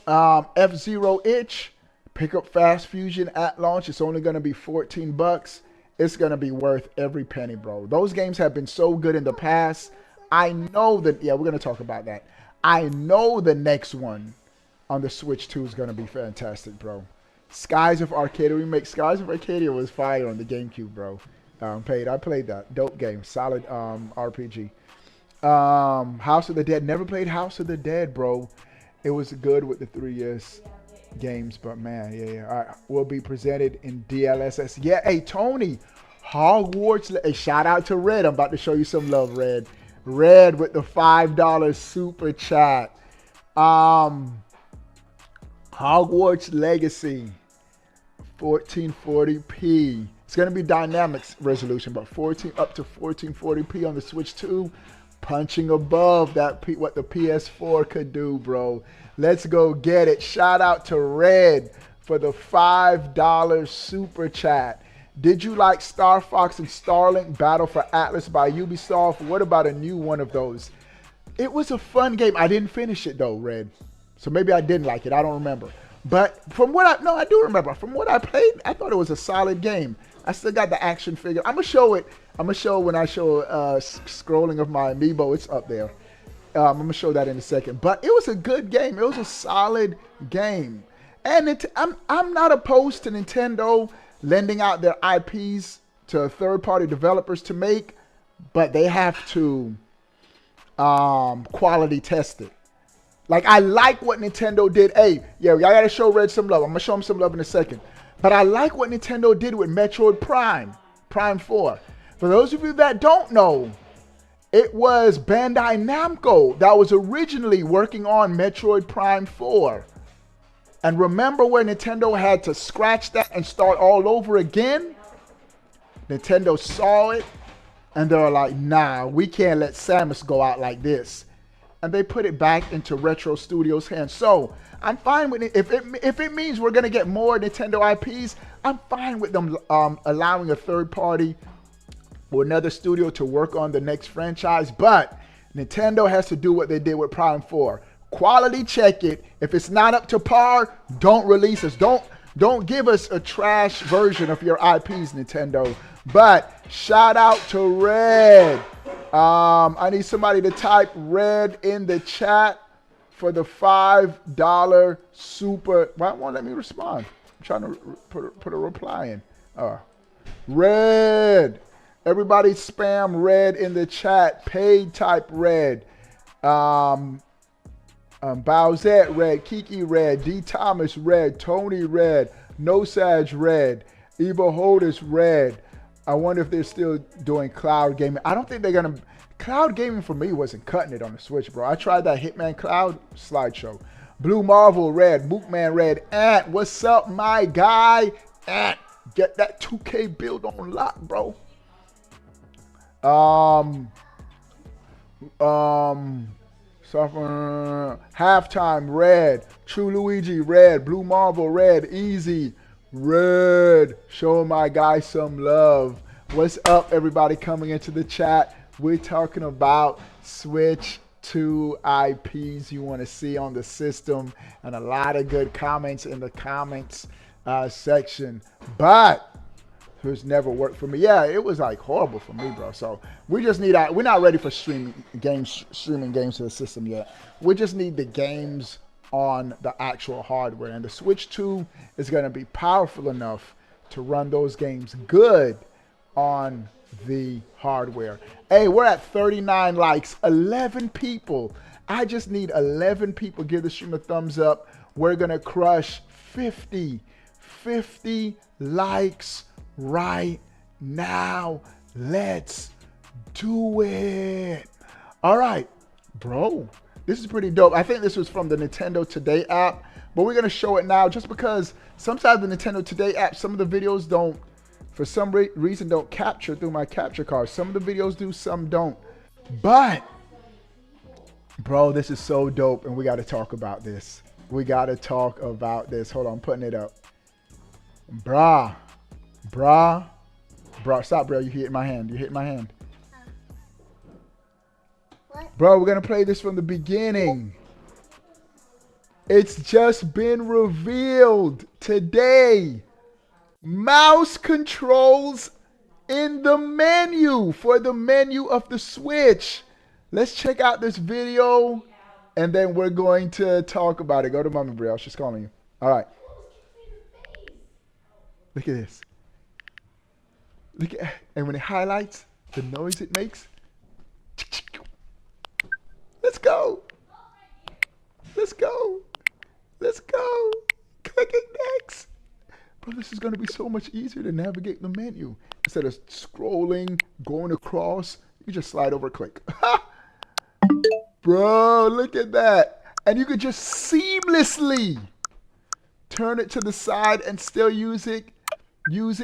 F-Zero itch, pick up Fast Fusion at launch. It's only going to be $14. It's going to be worth every penny, bro. Those games have been so good in the past. I know that, yeah, we're going to talk about that. I know the next one on the Switch 2 is going to be fantastic, bro. Skies of Arcadia remake. Skies of Arcadia was fire on the GameCube, bro. I played that. Dope game. Solid RPG. House of the Dead. Never played House of the Dead, bro. It was good with the 3 years games, but man, yeah. All right, will be presented in DLSS. Yeah, hey, Tony. Hogwarts. Hey, shout out to Red. I'm about to show you some love, Red. Red with the $5 super chat. Hogwarts Legacy, 1440p. It's going to be dynamic resolution, but up to 1440p on the Switch 2. Punching above that what the PS4 could do, bro. Let's go get it. Shout out to Red for the $5 super chat. Did you like Star Fox and Starlink Battle for Atlas by Ubisoft? What about a new one of those? It was a fun game. I didn't finish it though, Red. So maybe I didn't like it. I don't remember. But from what I do remember. From what I played, I thought it was a solid game. I still got the action figure. I'm gonna show it. I'm gonna show when I show scrolling of my amiibo. It's up there. I'm gonna show that in a second. But it was a good game. It was a solid game. And I'm not opposed to Nintendo lending out their IPs to third-party developers to make, but they have to quality test it. Like, I like what Nintendo did. Hey, yeah, I gotta show Red some love. I'm gonna show him some love in a second. But I like what Nintendo did with Metroid Prime 4. For those of you that don't know, it was Bandai Namco that was originally working on Metroid Prime 4. And remember where Nintendo had to scratch that and start all over again? Nintendo saw it, and they were like, nah, we can't let Samus go out like this. And they put it back into Retro Studios' hands. So I'm fine with it. If it means we're going to get more Nintendo IPs, I'm fine with them allowing a third party or another studio to work on the next franchise. But Nintendo has to do what they did with Prime 4. Quality check it. If it's not up to par, don't release us. Don't give us a trash version of your IPs, Nintendo. But shout out to Red. I need somebody to type Red in the chat for the $5 super. Why won't let me respond? I'm trying to put a reply in. Red. Everybody spam Red in the chat. Paid type Red. Bowsette Red. Kiki Red. D Thomas Red. Tony Red. Nosage Red. Eva Holders Red. I wonder if they're still doing cloud gaming. I don't think they're going to. Cloud gaming for me wasn't cutting it on the Switch, bro. I tried that Hitman Cloud slideshow. Blue Marvel Red. Mookman Red. Ant, what's up, my guy? Ant, get that 2K build on lock, bro. Halftime Red. True Luigi Red. Blue Marvel Red. Easy Red. Show my guy some love. What's up, everybody coming into the chat? We're talking about Switch 2 IPs you want to see on the system, and a lot of good comments in the comments section. But it's never worked for me. Yeah, it was like horrible for me, bro. So we just need we're not ready for streaming games to the system yet. We just need the games on the actual hardware. And the Switch 2 is going to be powerful enough to run those games good on the hardware. Hey, we're at 39 likes, 11 people. I just need 11 people. Give the stream a thumbs up. We're going to crush 50 likes right now. Let's do it. All right, bro. This is pretty dope. I think this was from the Nintendo Today app, but we're going to show it now just because sometimes the Nintendo Today app, some of the videos don't, for some reason, don't capture through my capture card. Some of the videos do, some don't. But, bro, this is so dope, and we got to talk about this. We got to talk about this. Hold on, I'm putting it up. Bruh. Stop, bro. You hit my hand. You hit my hand. What? Bro, we're going to play this from the beginning. It's just been revealed today. Mouse controls in the menu for the menu of the Switch. Let's check out this video and then we're going to talk about it. Go to Mama Brielle. She's calling you. All right. Look at this. Look at, and when it highlights, the noise it makes. Let's go. Let's go. Let's go. Clicking next. Bro, this is going to be so much easier to navigate the menu. Instead of scrolling, going across, you just slide over, click. Bro, look at that. And you could just seamlessly turn it to the side and still use it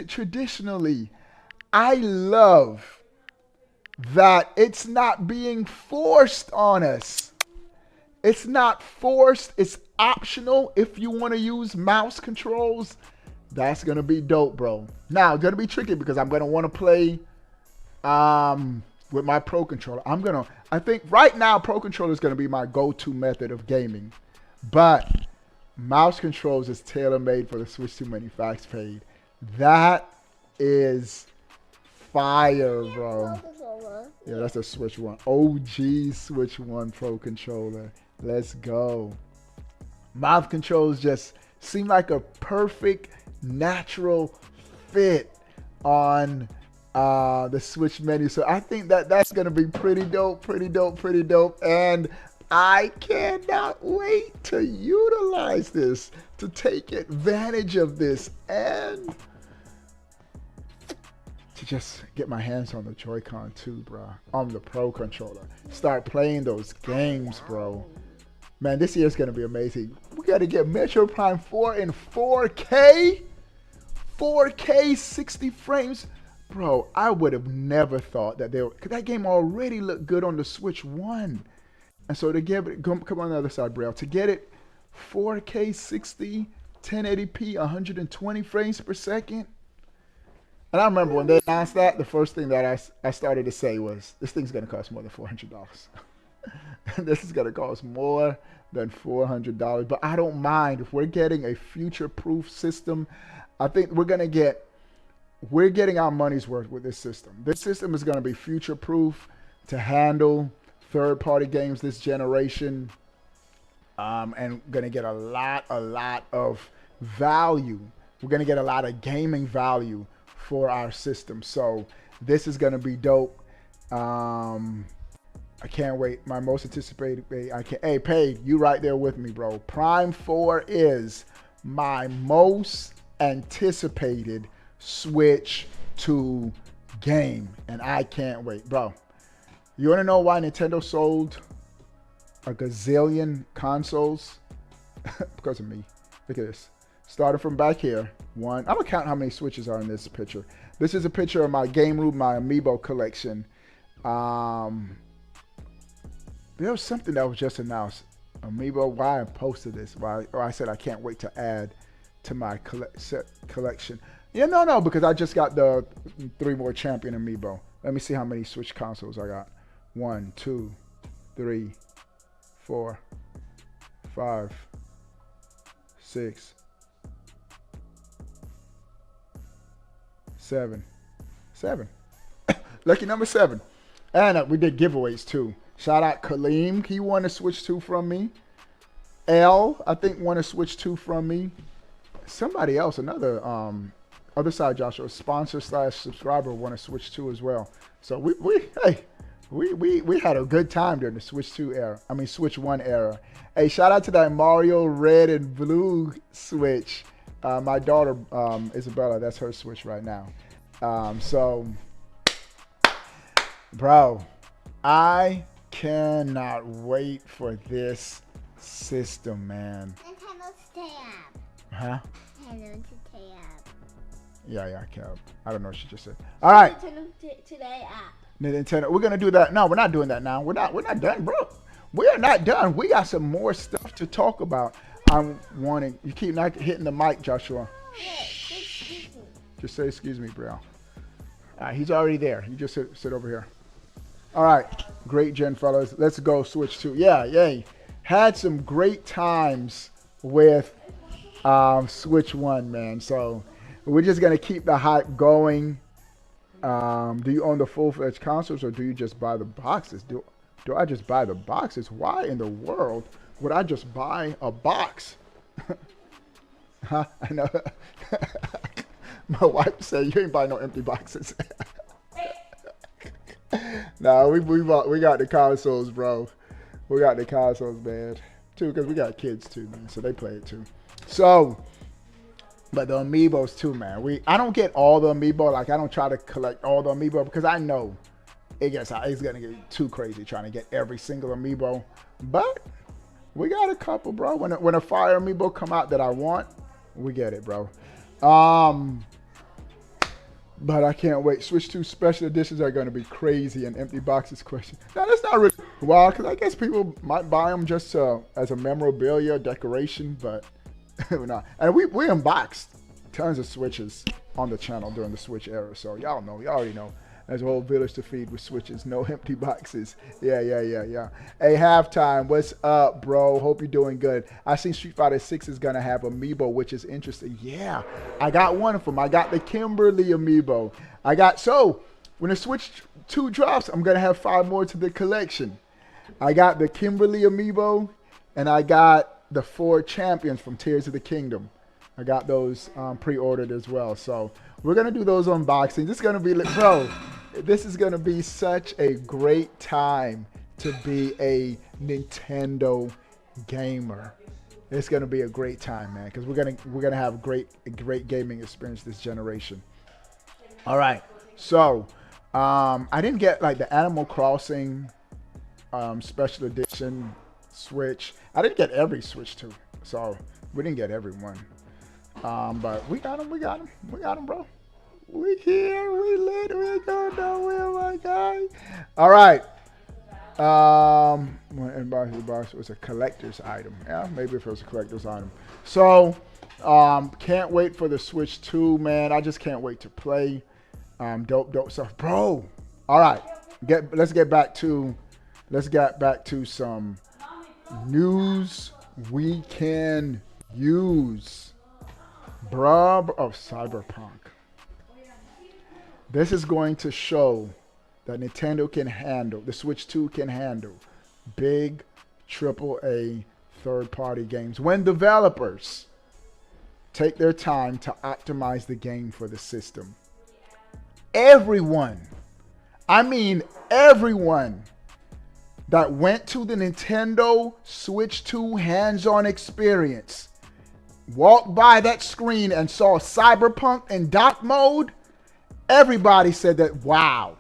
traditionally. I love that it's not being forced on us. It's not forced. It's optional. If you want to use mouse controls, that's going to be dope, bro. Now, it's going to be tricky because I'm going to want to play with my Pro Controller. I think right now, Pro Controller is going to be my go-to method of gaming. But mouse controls is tailor-made for the Switch 2 Many Facts page. That is fire, bro. Yeah, that's a Switch 1. OG Switch 1 Pro Controller. Let's go. Mouth controls just seem like a perfect, natural fit on the Switch menu. So I think that's going to be pretty dope. And I cannot wait to utilize this, to take advantage of this, and to just get my hands on the Joy-Con too, bro. On the Pro Controller. Start playing those games, bro. Man, this year's going to be amazing. We got to get Metro Prime 4 in 4K. 4K, 60 frames. Bro, I would have never thought that that game already looked good on the Switch 1. And so to get it, come on the other side, bro. To get it 4K, 60, 1080p, 120 frames per second. And I remember when they announced that, the first thing that I started to say was, this thing's going to cost more than $400. This is going to cost more than $400. But I don't mind. If we're getting a future-proof system, I think we're getting our money's worth with this system. This system is going to be future-proof to handle third-party games this generation, and going to get a lot of value. We're going to get a lot of gaming value for our system. So this is going to be dope. I can't wait. My most anticipated. Hey, Paige, you right there with me, bro. Prime 4 is my most anticipated Switch 2 game, and I can't wait, bro. You want to know why Nintendo sold a gazillion consoles? Because of me. Look at this. Started from back here. One. I'm gonna count how many Switches are in this picture. This is a picture of my game room, my Amiibo collection. There was something that was just announced. Amiibo, why I posted this, or I said I can't wait to add to my collection. Yeah, no, because I just got the 3 more Champion Amiibo. Let me see how many Switch consoles I got. 1, 2, 3, 4, 5, 6, 7. Lucky number 7. And we did giveaways too. Shout out Kaleem. He won a Switch 2 from me. L, I think, want to switch 2 from me. Somebody else, another other side Joshua, sponsor / subscriber, want to switch 2 as well. So we had a good time during the switch 2 era. I mean switch 1 era. Hey, shout out to that Mario red and blue switch. My daughter Isabella, that's her switch right now. So bro, I cannot wait for this system, man. Nintendo tab. Huh? Nintendo tab. Yeah, Cap. I don't know what she just said. All right. Nintendo Today app. Nintendo. We're gonna do that. No, we're not doing that now. We're not done, bro. We are not done. We got some more stuff to talk about. I'm wanting. You keep not hitting the mic, Joshua. Just say excuse me, bro. He's already there. You just sit over here. All right. Great gen, fellas. Let's go switch 2. Yeah, yay. Had some great times with switch 1, man. So we're just gonna keep the hype going. Do you own the full-fledged consoles or do you just buy the boxes? Do I just buy the boxes? Why in the world would I just buy a box? Huh? I know. My wife said you ain't buy no empty boxes. Nah, we got the consoles, bro. We got the consoles, man. Too, because we got kids too, man. So they play it too. So, but the amiibos too, man. I don't get all the amiibo. Like I don't try to collect all the amiibo because I know it's gonna get too crazy trying to get every single amiibo. But we got a couple, bro. When a fire amiibo come out that I want, we get it, bro. But I can't wait. Switch 2 special editions are going to be crazy and empty boxes question. Now, that's not really wild because I guess people might buy them just as a memorabilia decoration, but no. And we unboxed tons of Switches on the channel during the Switch era. So y'all know, y'all already know. There's a whole village to feed with Switches, no empty boxes. Yeah. Hey, Halftime, what's up, bro? Hope you're doing good. I seen Street Fighter 6 is gonna have amiibo, which is interesting. Yeah, I got one of them. I got the Kimberly amiibo. So when the Switch 2 drops, I'm gonna have 5 more to the collection. I got the Kimberly amiibo, and I got the 4 champions from Tears of the Kingdom. I got those pre-ordered as well. So we're gonna do those unboxings. This is gonna be, bro. This is gonna be such a great time to be a Nintendo gamer. It's gonna be a great time, man, because we're gonna have a great gaming experience this generation. All right, so I didn't get like the Animal Crossing special edition Switch. I didn't get every Switch too, so we didn't get every one. But we got them, bro. We here, we lit, we go nowhere, my guy. All right. It was a collector's item. Yeah, maybe if it was a collector's item. So, can't wait for the Switch 2, man. I just can't wait to play. Dope stuff, bro. All right, let's get back to some news we can use. Bruh of Cyberpunk. This is going to show that Nintendo can handle, the Switch 2 can handle big AAA third-party games when developers take their time to optimize the game for the system. Everyone, I mean everyone that went to the Nintendo Switch 2 hands-on experience, walked by that screen and saw Cyberpunk in dock mode, everybody said that, wow,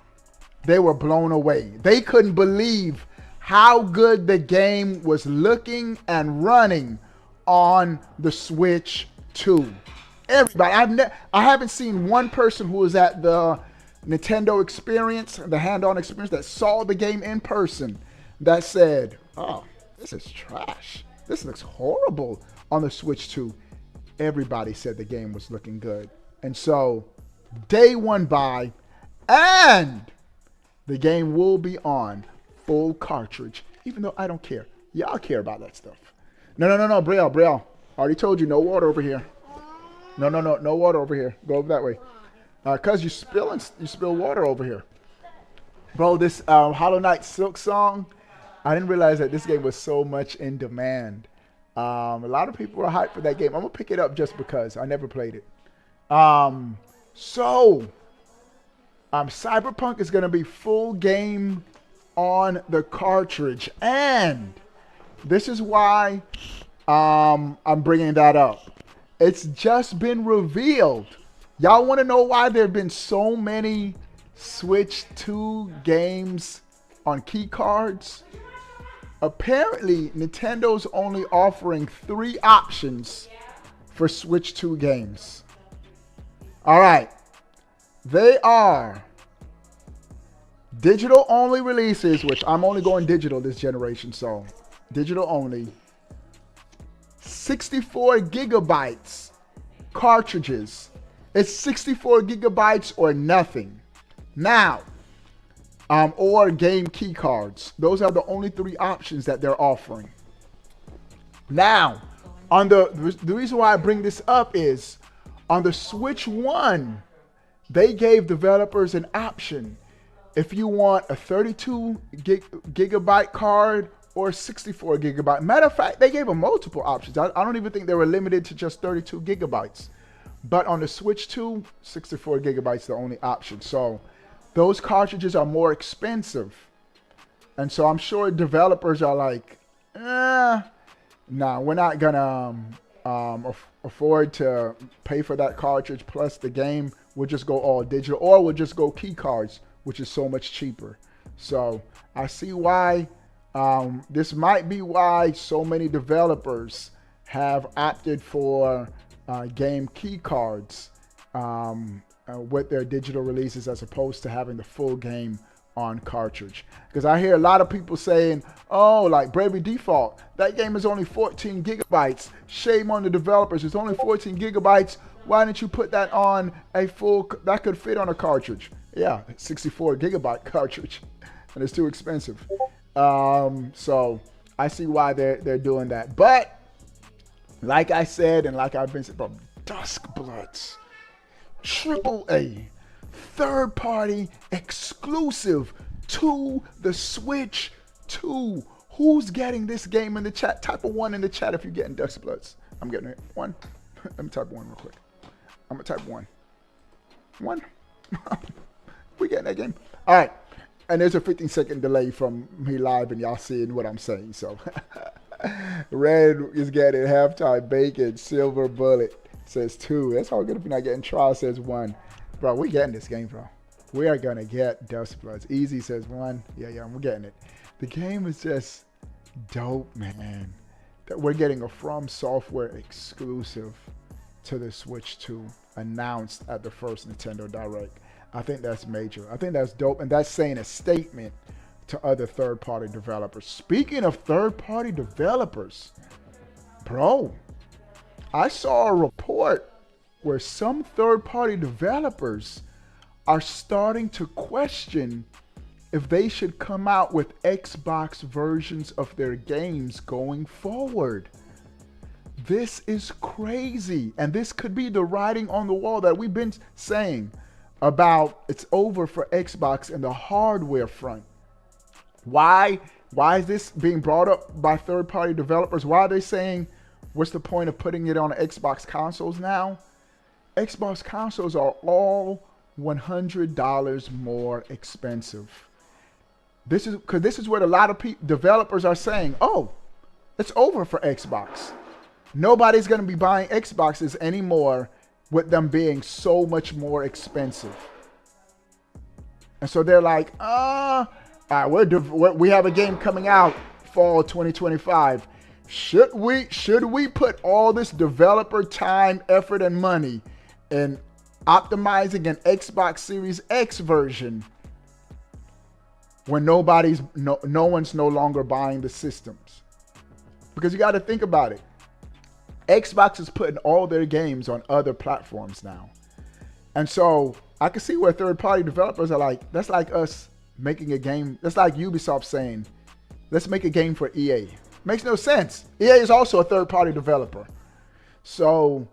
they were blown away. They couldn't believe how good the game was looking and running on the Switch 2. Everybody, I haven't seen one person who was at the Nintendo experience, the hand-on experience, that saw the game in person that said, oh, this is trash. This looks horrible on the Switch 2. Everybody said the game was looking good. And so day went by and the game will be on full cartridge, even though I don't care. Y'all care about that stuff. No, Brielle. I already told you, no water over here. No water over here. Go over that way. Cause you spill water over here. Bro, this Hollow Knight Silk Song, I didn't realize that this game was so much in demand. A lot of people are hyped for that game. I'm gonna pick it up just because I never played it. Cyberpunk is gonna be full game on the cartridge, and this is why I'm bringing that up. It's just been revealed. Y'all want to know why there have been so many Switch 2 games on key cards? Apparently, Nintendo's only offering 3 options for Switch 2 games. All right. They are digital only releases, which I'm only going digital this generation, so digital only. 64 gigabytes cartridges. It's 64 gigabytes or nothing. Now, or game key cards. Those are the only 3 options that they're offering. Now, on the reason why I bring this up is on the Switch 1, they gave developers an option. If you want a 32 gigabyte card or 64 gigabyte. Matter of fact, they gave them multiple options. I don't even think they were limited to just 32 gigabytes. But on the Switch 2, 64 gigabytes the only option. So those cartridges are more expensive. And so I'm sure developers are like, nah, we're not gonna afford to pay for that cartridge plus the game. We'll just go all digital, or we'll just go key cards, which is so much cheaper. So I see why, this might be why so many developers have opted for game key cards with their digital releases as opposed to having the full game on cartridge. Because I hear a lot of people saying, oh, like Bravely Default, that game is only 14 gigabytes. Shame on the developers. It's only 14 gigabytes. Why didn't you put that on a full, that could fit on a cartridge? Yeah, 64 gigabyte cartridge, and it's too expensive. So I see why they're doing that. But like I said, and like I've been saying, bro, Duskbloods, AAA, third-party exclusive to the Switch 2. Who's getting this game in the chat? Type a 1 in the chat if you're getting Duskbloods. I'm getting it. 1. Let me type 1 real quick. I'm gonna type 1. 1. We getting that game. All right. And there's a 15-second delay from me live and y'all seeing what I'm saying. So Red is getting halftime bacon. Silver Bullet says 2. That's all good if you're not getting trial, says 1. Bro, we're getting this game, bro. We are gonna get Duskbloods. Easy says 1. Yeah, we're getting it. The game is just dope, man. That we're getting a From Software exclusive to the Switch 2 announced at the first Nintendo Direct. I think that's major. I think that's dope, and that's saying a statement to other third-party developers. Speaking of third-party developers, bro, I saw a report where some third-party developers are starting to question if they should come out with Xbox versions of their games going forward. This is crazy, and this could be the writing on the wall that we've been saying about it's over for Xbox and the hardware front. Why is this being brought up by third-party developers? Why are they saying, what's the point of putting it on Xbox consoles now? Xbox consoles are all $100 more expensive. This is because this is what a lot of developers are saying. Oh, it's over for Xbox. Nobody's going to be buying Xboxes anymore with them being so much more expensive. And so they're like, all right, we have a game coming out fall 2025. Should we put all this developer time, effort, and money in optimizing an Xbox Series X version when no one's no longer buying the systems? Because you got to think about it. Xbox is putting all their games on other platforms now. And so I can see where third-party developers are like, that's like us making a game. That's like Ubisoft saying, let's make a game for EA. Makes no sense. EA is also a third-party developer. So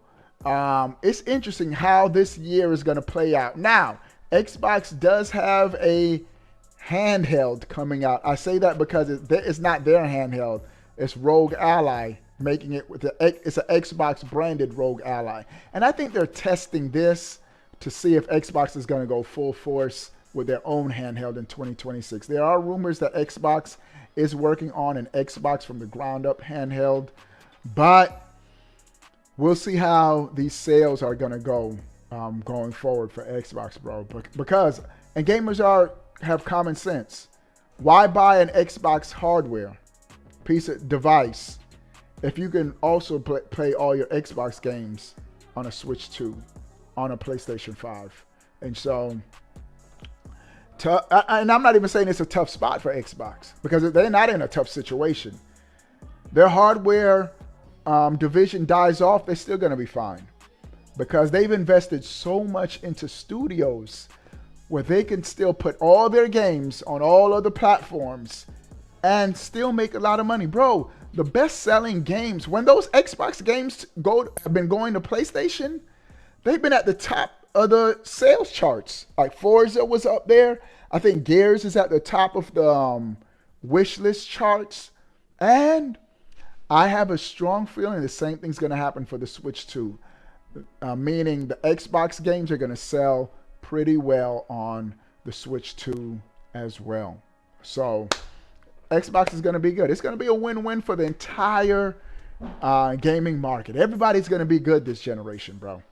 it's interesting how this year is going to play out. Now, Xbox does have a handheld coming out. I say that because it's not their handheld. It's Rogue Ally making it with it's an Xbox branded Rogue Ally. And I think they're testing this to see if Xbox is going to go full force with their own handheld in 2026. There are rumors that Xbox is working on an Xbox from the ground up handheld, but we'll see how these sales are going to go going forward for Xbox, bro. Because, and gamers have common sense. Why buy an Xbox hardware piece of device if you can also play all your Xbox games on a Switch 2, on a PlayStation 5? And so, and I'm not even saying it's a tough spot for Xbox, because they're not in a tough situation. Their hardware division dies off, they're still going to be fine, because they've invested so much into studios where they can still put all their games on all other platforms and still make a lot of money. Bro, the best-selling games, when those Xbox games have been going to PlayStation, they've been at the top of the sales charts. Like Forza was up there. I think Gears is at the top of the wish list charts. And I have a strong feeling the same thing's going to happen for the Switch 2. Meaning the Xbox games are going to sell pretty well on the Switch 2 as well. So Xbox is going to be good. It's going to be a win-win for the entire gaming market. Everybody's going to be good this generation, bro.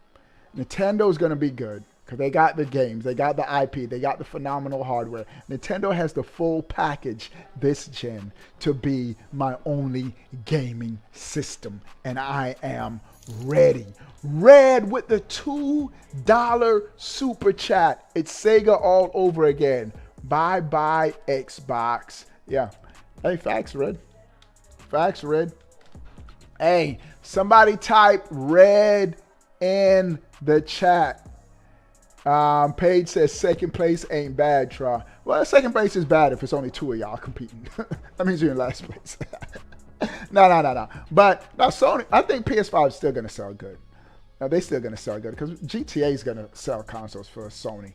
Nintendo's going to be good because they got the games, they got the IP, they got the phenomenal hardware. Nintendo has the full package this gen to be my only gaming system, and I am ready. Red with the $2 super chat. It's Sega all over again. Bye-bye, Xbox. Yeah. Hey, facts, Red. Facts, Red. Hey, somebody type Red in the chat. Paige says second place ain't bad, try. Well, second place is bad if it's only two of y'all competing. That means you're in last place. No. But now Sony, I think PS5 is still going to sell good. Now, they're still going to sell good because GTA is going to sell consoles for Sony.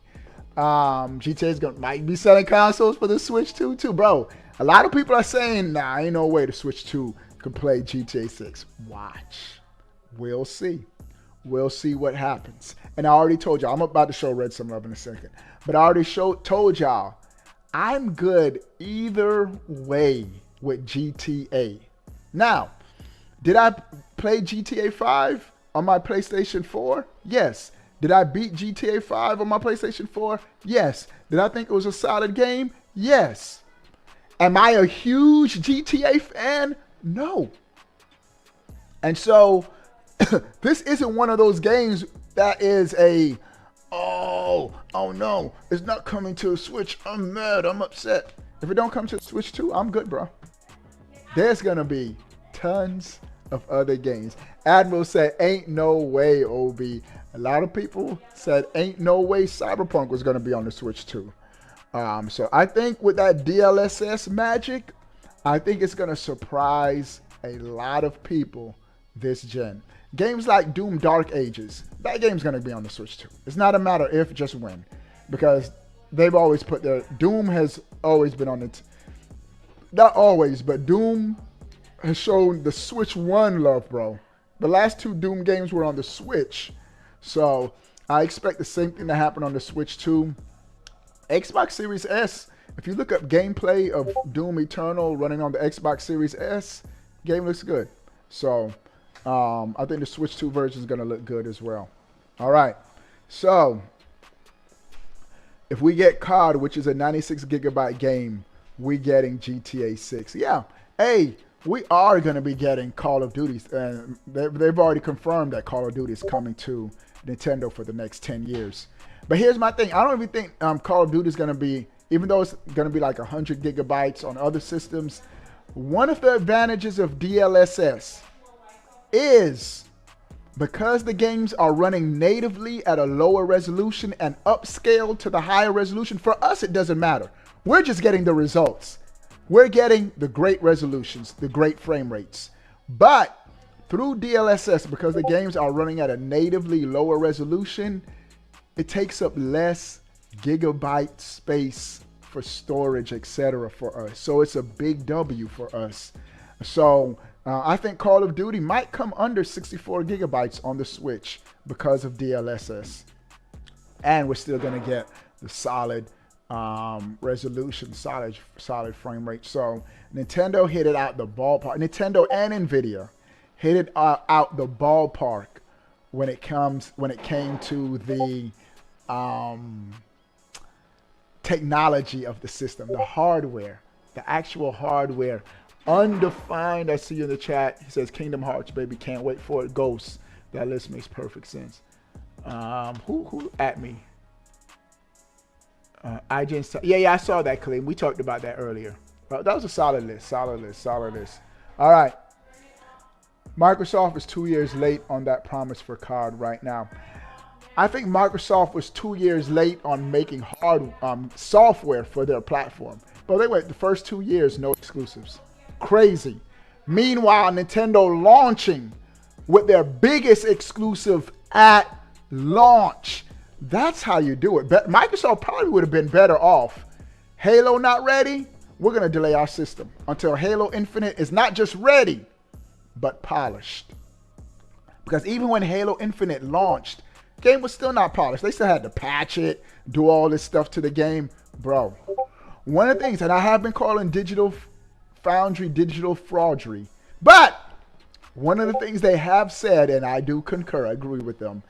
GTA might be selling consoles for the Switch 2 too. Bro, a lot of people are saying, nah, ain't no way the Switch 2 can play GTA 6. Watch. We'll see. We'll see what happens. And I already told y'all, I'm about to show Red some love in a second. But I already told y'all, I'm good either way with GTA. Now, did I play GTA 5 on my PlayStation 4? Yes. Did I beat GTA 5 on my PlayStation 4? Yes. Did I think it was a solid game? Yes. Am I a huge GTA fan? No. And so, this isn't one of those games that is a, oh no, it's not coming to a Switch. I'm mad, I'm upset. If it don't come to Switch 2, I'm good, bro. There's going to be tons of other games. Admiral said, ain't no way, OB. A lot of people said, ain't no way Cyberpunk was going to be on the Switch 2. So I think with that DLSS magic, I think it's going to surprise a lot of people this gen. Games like Doom Dark Ages, that game's going to be on the Switch 2. It's not a matter if, just when. Because they've always put their... Doom has always been on it. Not always, but Doom has shown the Switch 1 love, bro. The last two Doom games were on the Switch. So I expect the same thing to happen on the Switch 2. Xbox Series S, if you look up gameplay of Doom Eternal running on the Xbox Series S, game looks good. So I think the Switch 2 version is going to look good as well. All right. So if we get COD, which is a 96 gigabyte game, we getting GTA 6. Yeah. Hey, we are going to be getting Call of Duty. They've already confirmed that Call of Duty is coming to Nintendo for the next 10 years. But here's my thing. I don't even think Call of Duty is going to be, even though it's going to be like 100 gigabytes on other systems, one of the advantages of DLSS is because the games are running natively at a lower resolution and upscaled to the higher resolution, for us it doesn't matter. We're just getting the results. We're getting the great resolutions, the great frame rates. But through DLSS, because the games are running at a natively lower resolution, it takes up less gigabyte space for storage, etc. for us. So it's a big W for us. So I think Call of Duty might come under 64 gigabytes on the Switch because of DLSS. And we're still going to get the solid resolution, solid frame rate. So Nintendo hit it out the ballpark. Nintendo and Nvidia hit it out the ballpark when it came to the technology of the system, the hardware, the actual hardware. Undefined, I see you in the chat. He says Kingdom Hearts, baby, can't wait for it. Ghosts. That list makes perfect sense. Who at me? Yeah, I saw that, Khalid. We talked about that earlier. That was a solid list. All right. Microsoft is 2 years late on that promise for COD right now. I think Microsoft was 2 years late on making hard software for their platform. But they wait the first 2 years, no exclusives. Crazy. Meanwhile, Nintendo launching with their biggest exclusive at launch. That's how you do it. Microsoft probably would have been better off. Halo not ready? We're going to delay our system until Halo Infinite is not just ready, but polished. Because even when Halo Infinite launched, the game was still not polished. They still had to patch it, do all this stuff to the game. Bro, one of the things, and I have been calling Digital Foundry digital fraudery, but one of the things they have said, and I do concur, I agree with them,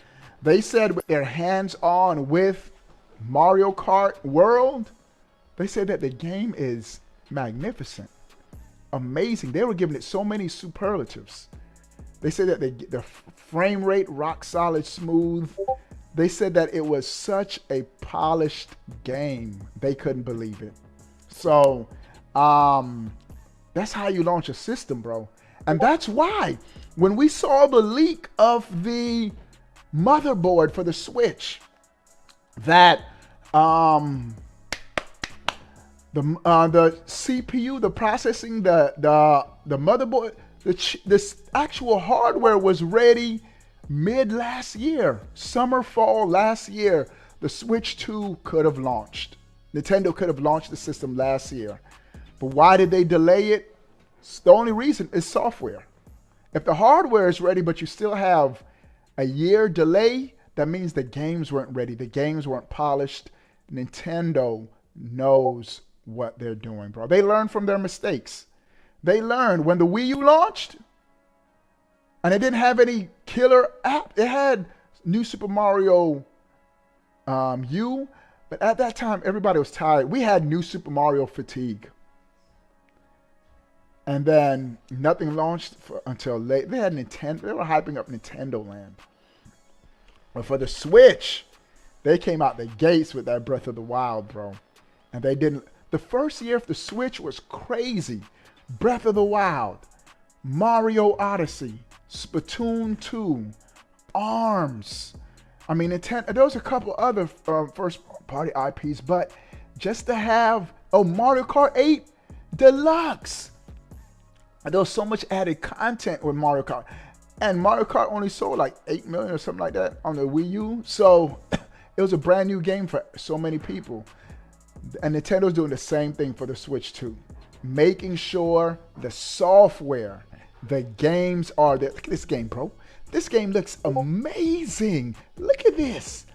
they said with their hands-on with Mario Kart World, they said that the game is magnificent, amazing. They were giving it so many superlatives. They said that the frame rate, rock solid, smooth. They said that it was such a polished game. They couldn't believe it. So, that's how you launch a system, bro. And that's why when we saw the leak of the motherboard for the Switch, that the CPU, the processing, the motherboard, this actual hardware was ready mid last year, summer, fall last year. The Switch 2 could have launched. Nintendo could have launched the system last year. But why did they delay it? The only reason is software. If the hardware is ready, but you still have a year delay, that means the games weren't ready. The games weren't polished. Nintendo knows what they're doing, bro. They learned from their mistakes. They learned when the Wii U launched, and it didn't have any killer app. It had New Super Mario U, but at that time, everybody was tired. We had New Super Mario fatigue. And then nothing launched until late. They had Nintendo. They were hyping up Nintendo Land. But for the Switch, they came out the gates with that Breath of the Wild, bro. And they didn't. The first year of the Switch was crazy. Breath of the Wild, Mario Odyssey, Splatoon 2, ARMS. I mean, Nintendo. There was a couple other first-party IPs, but just to have Mario Kart 8 Deluxe. There was so much added content with Mario Kart. And Mario Kart only sold like 8 million or something like that on the Wii U. So it was a brand new game for so many people. And Nintendo's doing the same thing for the Switch 2. Making sure the software, the games are there. Look at this game, bro. This game looks amazing. Look at this.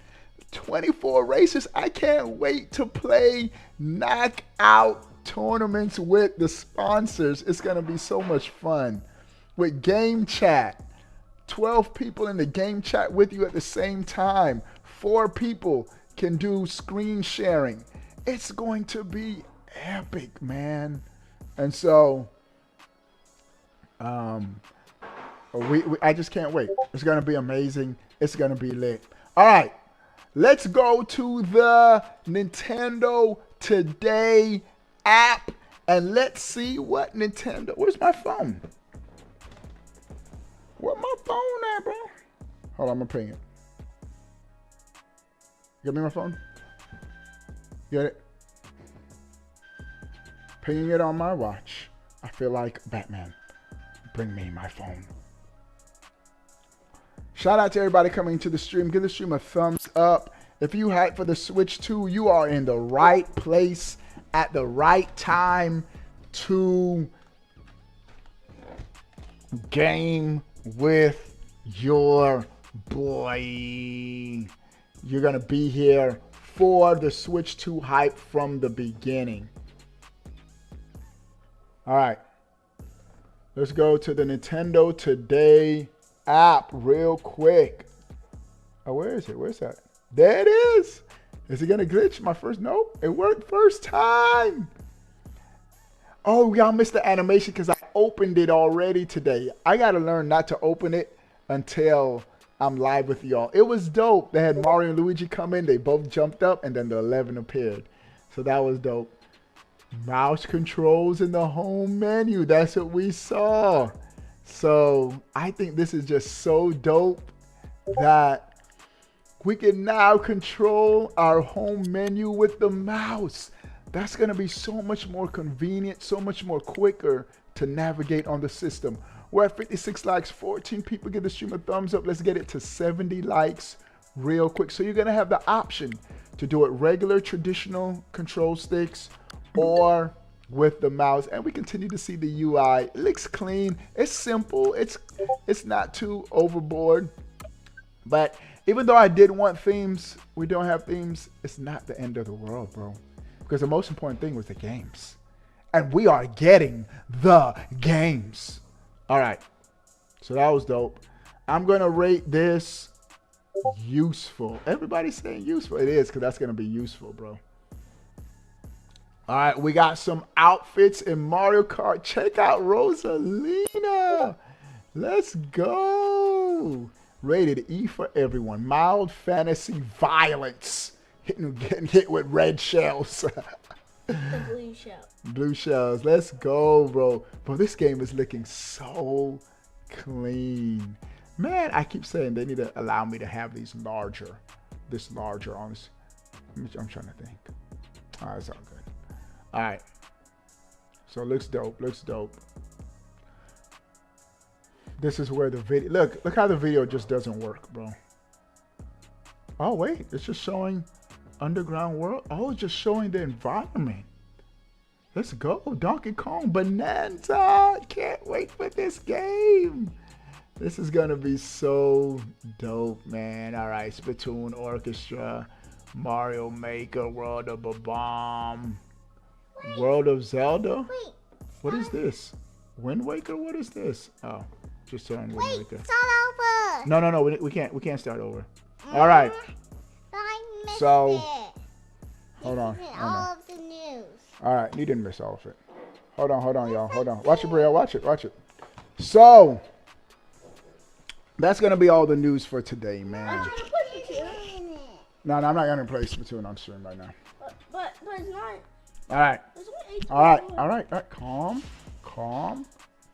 24 races. I can't wait to play knockout tournaments with the sponsors. It's going to be so much fun. With game chat. 12 people in the game chat with you at the same time. 4 people can do screen sharing. It's going to be epic, man. And so, I just can't wait. It's going to be amazing. It's going to be lit. All right. Let's go to the Nintendo Today app and let's see what Nintendo. Where's my phone? Where my phone at, bro? Hold on, I'm gonna ping it. Give me my phone. Get it? Pinging it on my watch. I feel like Batman. Bring me my phone. Shout out to everybody coming to the stream. Give the stream a thumbs up. If you hype for the Switch 2, you are in the right place at the right time to game with your boy. You're gonna be here for the Switch 2 hype from the beginning. All right, let's go to the Nintendo Today app real quick. Oh, where is it? Where's that? There it is. Is it gonna glitch? My first, nope, it worked first time. Oh, y'all missed the animation because I opened it already today. I gotta learn not to open it until I'm live with y'all. It was dope. They had Mario and Luigi come in. They both jumped up and then the 11 appeared. So that was dope. Mouse controls in the home menu. That's what we saw. So I think this is just so dope that we can now control our home menu with the mouse. That's going to be so much more convenient, so much more quicker to navigate on the system. We're at 56 likes, 14 people give the stream a thumbs up. Let's get it to 70 likes real quick. So you're going to have the option to do it regular, traditional control sticks or with the mouse. And we continue to see the UI. It looks clean. It's simple. It's not too overboard. But even though I did want themes, we don't have themes. It's not the end of the world, bro. Because the most important thing was the games. And we are getting the games. All right. So that was dope. I'm going to rate this useful. Everybody's saying useful. It is, because that's going to be useful, bro. All right. We got some outfits in Mario Kart. Check out Rosalina. Let's go. Rated E for everyone. Mild fantasy violence. Getting hit with red shells. The blue shell. Blue shells. Let's go, bro. Bro, this game is looking so clean. Man, I keep saying they need to allow me to have these larger. This larger on this. I'm trying to think. All right, it's all good. All right. So it looks dope. Looks dope. This is where the video. Look how the video just doesn't work, bro. Oh, wait. It's just showing underground world. Oh, it's just showing the environment. Let's go. Donkey Kong Bonanza. Can't wait for this game. This is going to be so dope, man. All right. Splatoon Orchestra. Mario Maker. World of Bomb. World of Zelda. Wait. What is this? Wind Waker? What is this? Oh, just showing Wind Wait, Waker. start over. No. We can't start over. All right. I missed So, it. hold on. This isn't Hold on. all of the news. All right, you didn't miss all of it. Hold on, y'all. Hold on. Watch it, Bria. Watch it. So, that's going to be all the news for today, man. No, I'm not going to play Splatoon on stream right now. But it's not. All right. There's only 8 All right.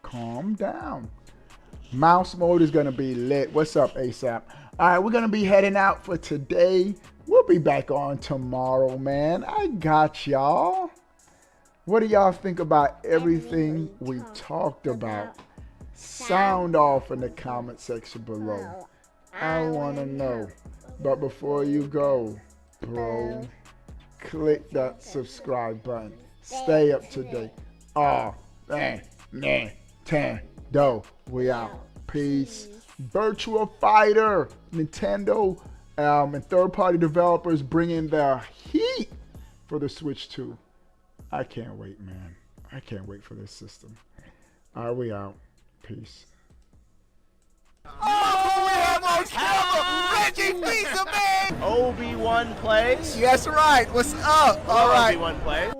Calm down. Mouse mode is going to be lit. What's up, ASAP? All right, we're going to be heading out for today. We'll be back on tomorrow, man. I got y'all. What do y'all think about everything we talked about? Sound off in the comment section below. I want to know. But before you go, bro, click that subscribe button. Stay up to date. Oh, Nintendo. We out. Peace. Virtua Fighter. Nintendo and third-party developers bringing the heat for the Switch 2. I can't wait, man. I can't wait for this system. All right, we out. Peace. Oh, we have our camera! Reggie Fils-Aimé! Obi-Wan plays. Yes, right. What's up? All right. Obi-Wan plays.